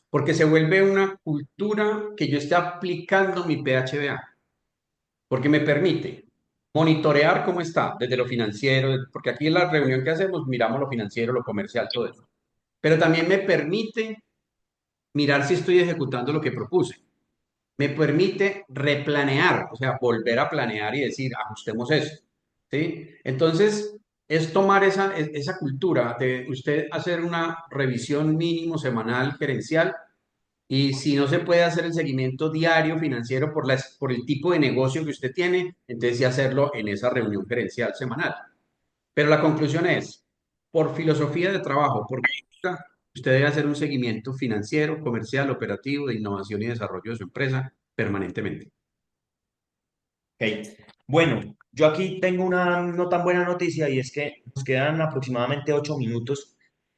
porque se vuelve una cultura que yo esté aplicando mi PHBA, porque me permite monitorear cómo está, desde lo financiero, porque aquí en la reunión que hacemos miramos lo financiero, lo comercial, todo eso. Pero también me permite mirar si estoy ejecutando lo que propuse. Me permite replanear, o sea, volver a planear y decir, ajustemos eso, ¿sí? Entonces, es tomar esa cultura de usted hacer una revisión mínimo semanal gerencial y si no se puede hacer el seguimiento diario financiero por el tipo de negocio que usted tiene, entonces sí hacerlo en esa reunión gerencial semanal. Pero la conclusión es, por filosofía de trabajo, por cultura, usted debe hacer un seguimiento financiero, comercial, operativo, de innovación y desarrollo de su empresa permanentemente. Ok. Bueno, yo aquí tengo una no tan buena noticia y es que nos quedan aproximadamente 8 minutos.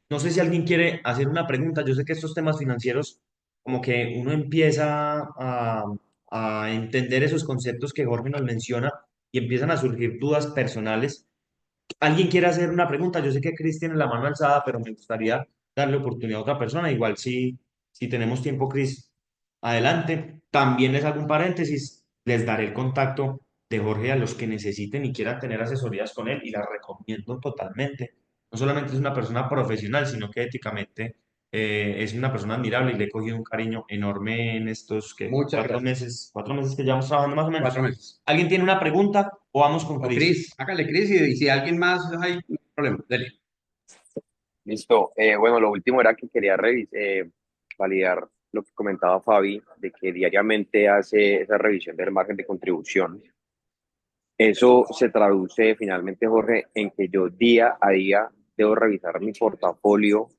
No sé si alguien quiere hacer una pregunta. Yo sé que estos temas financieros, como que uno empieza a entender esos conceptos que Jorge nos menciona y empiezan a surgir dudas personales. ¿Alguien quiere hacer una pregunta? Yo sé que Chris tiene la mano alzada, pero me gustaría darle oportunidad a otra persona. Igual si tenemos tiempo, Chris, adelante. También les hago un paréntesis, les daré el contacto de Jorge a los que necesiten y quieran tener asesorías con él y las recomiendo totalmente. No solamente es una persona profesional, sino que éticamente es una persona admirable y le he cogido un cariño enorme en estos que Muchas gracias. 4 meses que llevamos trabajando más o menos. 4 meses. ¿Alguien tiene una pregunta o vamos con O Chris? Cris, hágale Cris y si alguien más hay no hay problema, dele. Listo. Bueno, lo último era que quería validar lo que comentaba Fabi, de que diariamente hace esa revisión del margen de contribución. Eso se traduce finalmente, Jorge, en que yo día a día debo revisar mi portafolio,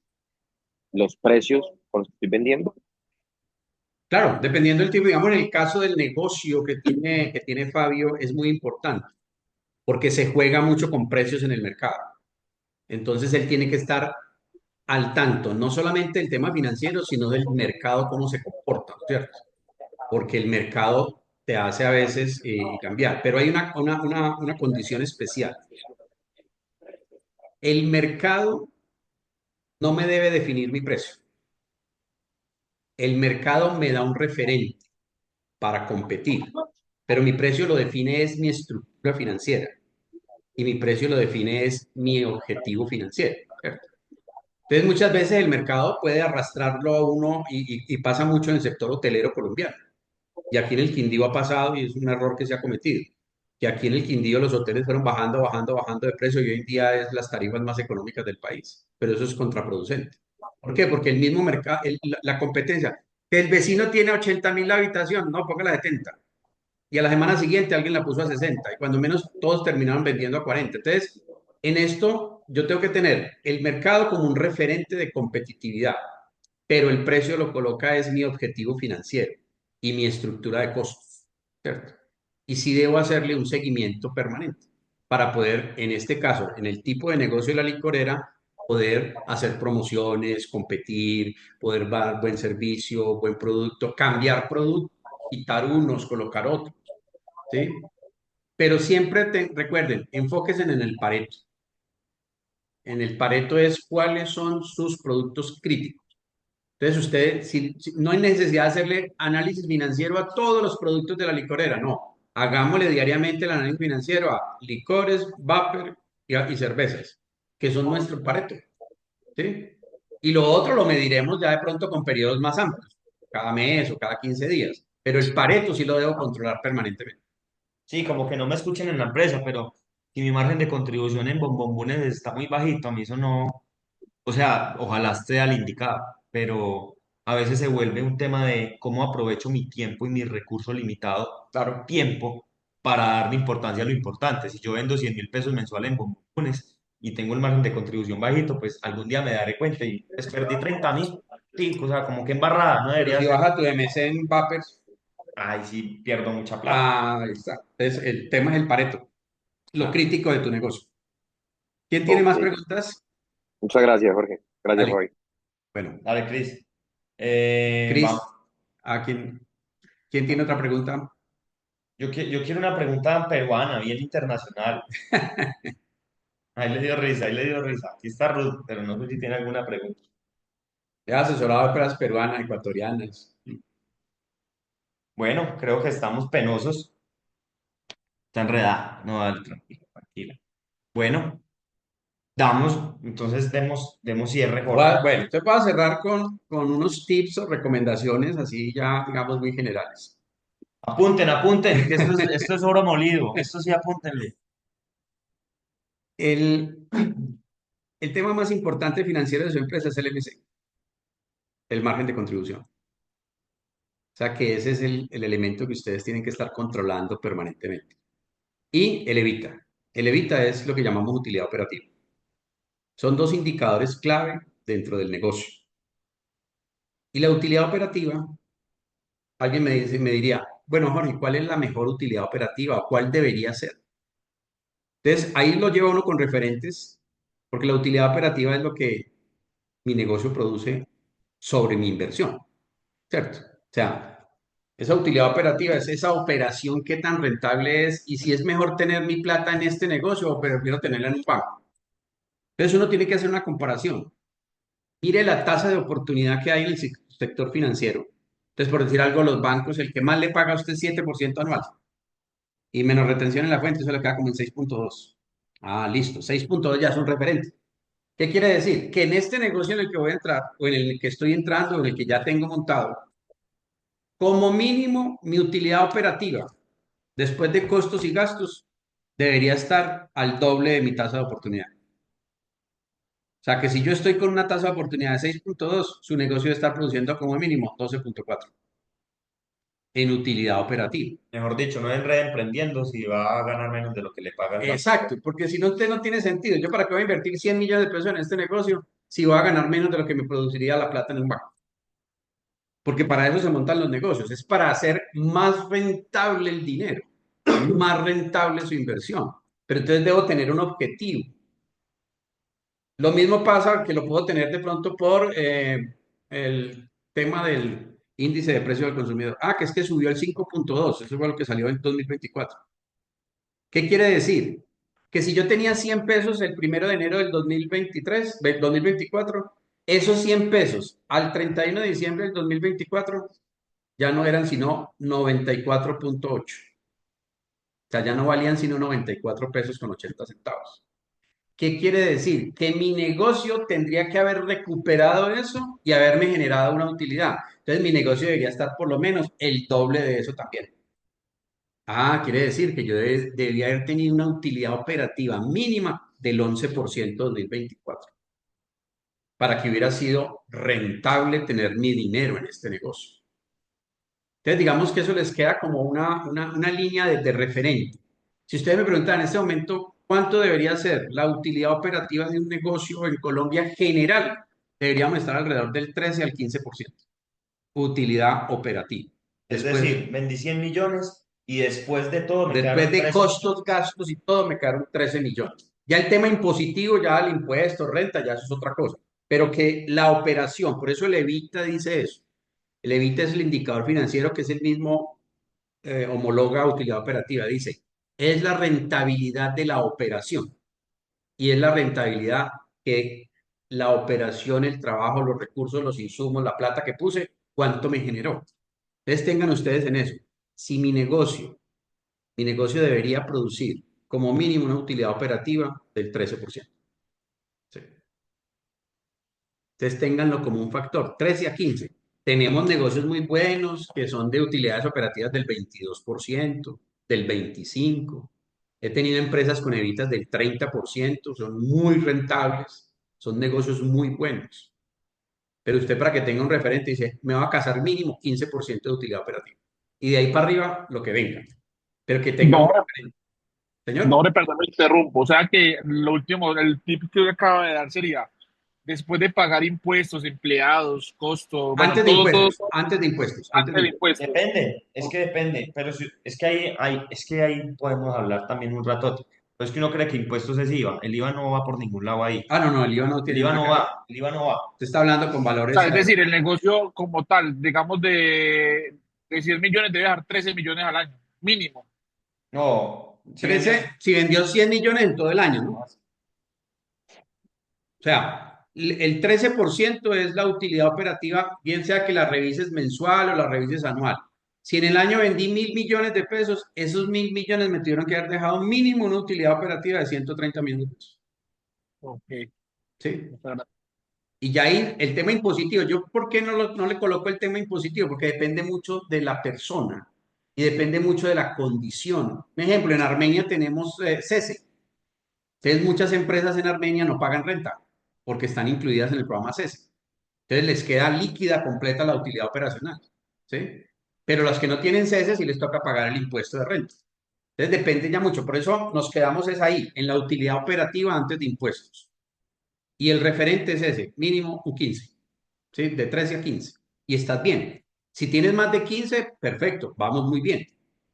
los precios por los que estoy vendiendo. Claro, dependiendo del tipo, digamos, en el caso del negocio que tiene Fabio, es muy importante porque se juega mucho con precios en el mercado. Entonces, él tiene que estar al tanto, no solamente del tema financiero, sino del mercado, cómo se comporta, ¿cierto? Porque el mercado te hace a veces cambiar. Pero hay una condición especial. El mercado no me debe definir mi precio. El mercado me da un referente para competir, pero mi precio lo define es mi estructura financiera y mi precio lo define es mi objetivo financiero, ¿cierto? Entonces, muchas veces el mercado puede arrastrarlo a uno y pasa mucho en el sector hotelero colombiano. Y aquí en el Quindío ha pasado y es un error que se ha cometido. Que aquí en el Quindío los hoteles fueron bajando, bajando, bajando de precio y hoy en día es las tarifas más económicas del país. Pero eso es contraproducente. ¿Por qué? Porque el mismo mercado, la competencia, que el vecino tiene 80.000 la habitación, no, póngala a 70. Y a la semana siguiente alguien la puso a 60 y cuando menos todos terminaron vendiendo a 40. Entonces, en esto yo tengo que tener el mercado como un referente de competitividad, pero el precio lo coloca es mi objetivo financiero y mi estructura de costos, ¿cierto? Y sí debo hacerle un seguimiento permanente para poder, en este caso, en el tipo de negocio de la licorera, poder hacer promociones, competir, poder dar buen servicio, buen producto, cambiar producto, quitar unos, colocar otros, ¿sí? Pero siempre recuerden, enfóquense en el Pareto. En el Pareto es cuáles son sus productos críticos. Entonces, usted, si no hay necesidad de hacerle análisis financiero a todos los productos de la licorera, no. Hagámosle diariamente el análisis financiero a licores, vapor y cervezas, que son nuestro Pareto, ¿sí? Y lo otro lo mediremos ya de pronto con periodos más amplios, cada mes o cada 15 días. Pero el Pareto sí lo debo controlar permanentemente. Sí, como que no me escuchen en la empresa, pero si mi margen de contribución en bombombones está muy bajito, a mí eso no, o sea, ojalá esté al indicado, pero a veces se vuelve un tema de cómo aprovecho mi tiempo y mi recurso limitado, Claro. tiempo, para darle importancia a lo importante. Si yo vendo 100.000 pesos mensuales en bombones y tengo el margen de contribución bajito, pues algún día me daré cuenta y pues perdí 30.000, sí, o sea, como que embarrada, no Pero debería si ser. baja tu MC en vapers, Ay, sí, pierdo mucha plata. ahí está. Entonces, el tema es el Pareto, lo Claro. crítico de tu negocio. ¿Quién tiene Ok. más preguntas? Muchas gracias, Jorge. Gracias, Dale. Fabi. Bueno, Dale, Cris. Cris, Vamos. ¿a quién tiene otra pregunta? Yo quiero una pregunta peruana, bien internacional. Ahí le dio risa, ahí le dio risa. Aquí está Ruth, pero no sé si tiene alguna pregunta. He asesorado empresas peruanas, ecuatorianas. Bueno, creo que estamos penosos. Está enredada. No, dale, tranquila, tranquila. Bueno, demos cierre, Jorge. Bueno, entonces voy a cerrar con unos tips o recomendaciones así ya, digamos, muy generales. Apunten, apunten, que esto es oro molido. Esto sí, apúntenle. El, el tema más importante financiero de su empresa es el MC, el margen de contribución. O sea que ese es el elemento que ustedes tienen que estar controlando permanentemente. Y el evita. El evita es lo que llamamos utilidad operativa. Son dos indicadores clave dentro del negocio. Y la utilidad operativa, alguien me diría, bueno, Jorge, ¿cuál es la mejor utilidad operativa o cuál debería ser? Entonces, ahí lo lleva uno con referentes, porque la utilidad operativa es lo que mi negocio produce sobre mi inversión, ¿cierto? O sea, esa utilidad operativa es esa operación que tan rentable es y si es mejor tener mi plata en este negocio o prefiero tenerla en un banco. Entonces, uno tiene que hacer una comparación. Mire la tasa de oportunidad que hay en el sector financiero. Entonces, por decir algo, los bancos, el que más le paga a usted es 7% anual y menos retención en la fuente, eso le queda como en 6.2. Ah, listo, 6.2 ya es un referente. ¿Qué quiere decir? Que en este negocio en el que voy a entrar, o en el que estoy entrando, o en el que ya tengo montado, como mínimo mi utilidad operativa, después de costos y gastos, debería estar al doble de mi tasa de oportunidad. O sea que si yo estoy con una tasa de oportunidad de 6.2, su negocio debe estar produciendo como mínimo 12.4 en utilidad operativa. Mejor dicho, no enrede emprendiendo si va a ganar menos de lo que le paga el banco. Exacto, porque si no, usted no tiene sentido. ¿Yo para qué voy a invertir 100 millones de pesos en este negocio si voy a ganar menos de lo que me produciría la plata en un banco? Porque para eso se montan los negocios, es para hacer más rentable el dinero, más rentable su inversión. Pero entonces debo tener un objetivo. Lo mismo pasa que lo puedo tener de pronto por el tema del índice de precio del consumidor. Ah, que es que subió el 5.2, eso fue lo que salió en 2024. ¿Qué quiere decir? Que si yo tenía 100 pesos el 1 de enero del 2023, 2024, esos 100 pesos al 31 de diciembre del 2024 ya no eran sino 94.8. O sea, ya no valían sino 94 pesos con 80 centavos. ¿Qué quiere decir? Que mi negocio tendría que haber recuperado eso y haberme generado una utilidad. Entonces mi negocio debería estar por lo menos el doble de eso también. Quiere decir que yo debería haber tenido una utilidad operativa mínima del 11% 2024 para que hubiera sido rentable tener mi dinero en este negocio. Entonces, digamos que eso les queda como una línea de referente. Si ustedes me preguntan en este momento cuánto debería ser la utilidad operativa de un negocio en Colombia general, deberíamos estar alrededor del 13 al 15%. Utilidad operativa. Es Después, decir, vendí 100 millones y después de todo me después quedaron de 13 costos, millones. gastos y todo, me quedaron 13 millones. Ya el tema impositivo, ya el impuesto, renta, ya eso es otra cosa. Pero que la operación, por eso el EBITDA dice eso. El EBITDA es el indicador financiero que es el mismo homóloga utilidad operativa, dice, es la rentabilidad de la operación y es la rentabilidad que la operación, el trabajo, los recursos, los insumos, la plata que puse, cuánto me generó. Entonces tengan ustedes en eso. Si mi negocio debería producir como mínimo una utilidad operativa del 13%. Sí. Entonces ténganlo como un factor, 13 a 15. Tenemos negocios muy buenos que son de utilidades operativas del 22%, del 25%. He tenido empresas con evitas del 30%, son muy rentables, son negocios muy buenos. Pero usted para que tenga un referente dice, me va a casar mínimo 15% de utilidad operativa. Y de ahí para arriba lo que venga. Pero que tenga un No, referente. no, Señor, perdón, me interrumpo. O sea que lo último, el tip que acaba de dar sería, después de pagar impuestos, empleados, costos, bueno, antes de todo, todo, impuestos, antes de impuestos, antes antes de del impuestos. impuesto. Depende, es que depende, pero es que ahí podemos hablar también un rato. Pues que uno cree que impuestos es IVA, el IVA no va por ningún lado ahí. No, no, el IVA no El tiene IVA nada no que ver. va, el IVA no va. Usted está hablando con O valores. sea, es decir, el negocio como tal, digamos de 100 millones debe dejar 13 millones al año, mínimo. No, si vendió, 13, si vendió 100 millones en todo el año, ¿no? O sea, el 13% es la utilidad operativa, bien sea que la revises mensual o la revises anual. Si en el año vendí 1.000 millones de pesos, esos 1.000 millones me tuvieron que haber dejado mínimo una utilidad operativa de 130 millones de pesos. Ok, ¿Sí? muchas gracias. Y ya ahí el tema impositivo, ¿yo por qué no le coloco el tema impositivo? Porque depende mucho de la persona y depende mucho de la condición. Un ejemplo, en Armenia tenemos CESE. Entonces, muchas empresas en Armenia no pagan renta porque están incluidas en el programa CESE. Entonces, les queda líquida completa la utilidad operacional. ¿Sí? Pero las que no tienen CESE sí les toca pagar el impuesto de renta. Entonces, depende ya mucho. Por eso nos quedamos es ahí, en la utilidad operativa antes de impuestos. Y el referente es ese, mínimo un 15, ¿sí? De 13 a 15. Y estás bien. Si tienes más de 15, perfecto, vamos muy bien.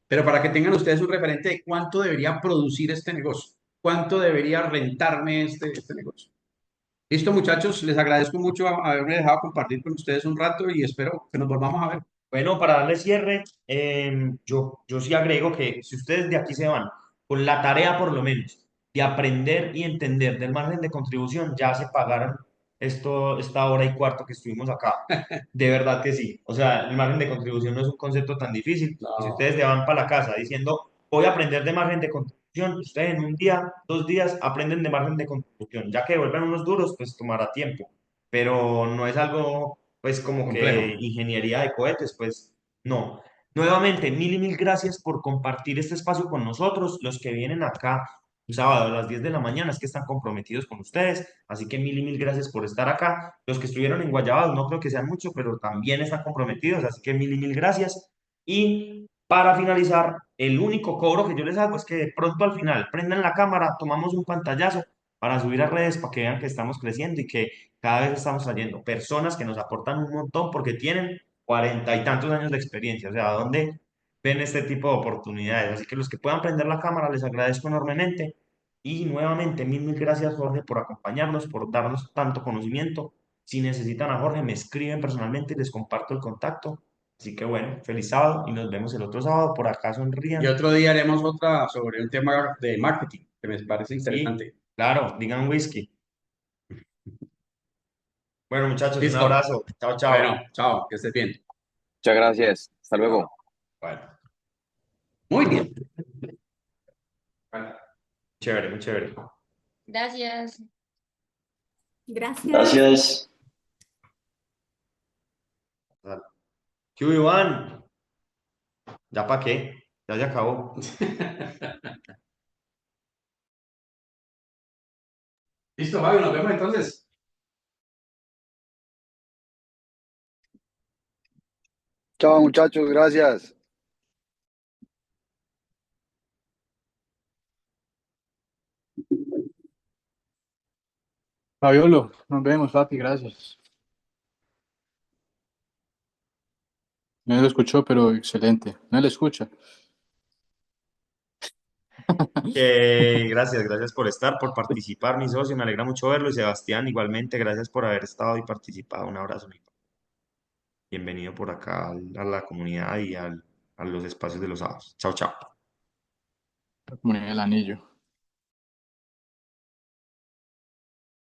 Pero para que tengan ustedes un referente de cuánto debería producir este negocio, cuánto debería rentarme este negocio. Listo, muchachos, les agradezco mucho haberme dejado compartir con ustedes un rato y espero que nos volvamos a ver. bueno, para darle cierre, yo sí agrego que si ustedes de aquí se van con la tarea por lo menos de aprender y entender del margen de contribución, ya se pagaron esta hora y cuarto que estuvimos acá. De verdad que sí. O sea, el margen de contribución no es un concepto tan difícil. Y si No, ustedes se van para la casa diciendo, voy a aprender de margen de contribución, ustedes en un día, 2 días aprenden de margen de contribución. Ya que vuelvan unos duros, pues tomará tiempo. Pero no es algo, pues como que complejo. ingeniería de cohetes, pues no. Nuevamente, mil y mil gracias por compartir este espacio con nosotros. Los que vienen acá un sábado a las 10 de la mañana es que están comprometidos con ustedes. Así que mil y mil gracias por estar acá. Los que estuvieron en Guayabados, no creo que sean muchos, pero también están comprometidos. Así que mil y mil gracias. Y para finalizar, el único cobro que yo les hago es que de pronto al final prendan la cámara, tomamos un pantallazo para subir a redes para que vean que estamos creciendo y que cada vez estamos trayendo personas que nos aportan un montón porque tienen 40 y tantos años de experiencia. O sea, ¿dónde ven este tipo de oportunidades? Así que los que puedan prender la cámara, les agradezco enormemente. Y nuevamente, mil, mil gracias, Jorge, por acompañarnos, por darnos tanto conocimiento. Si necesitan a Jorge, me escriben personalmente y les comparto el contacto. Así que bueno, feliz sábado y nos vemos el otro sábado. Por acá Y sonrían. otro día haremos otra sobre un tema de marketing que me parece Sí, interesante. claro, digan whisky. Bueno, muchachos, un Listo. abrazo. Chao, chao. Bueno, chao, que estés bien. Muchas gracias. Hasta Chao. luego. Bueno, muy bien. Bueno, chévere, muy chévere. Gracias. Gracias. Gracias. Dale. ¿Qué hubo, Iván? ¿Ya para qué? Ya se acabó. Listo, Fabio, nos vemos entonces. Chao, muchachos, gracias. Fabiolo, nos vemos, papi, gracias. No lo escuchó, pero excelente. No le escucha. Gracias por estar, por participar, mi socio. Me alegra mucho verlo. Y Sebastián, igualmente, gracias por haber estado y participado. Un abrazo, mi papá. Bienvenido por acá a la comunidad y a los espacios de los sábados. Chao, chao. Comunidad del Anillo.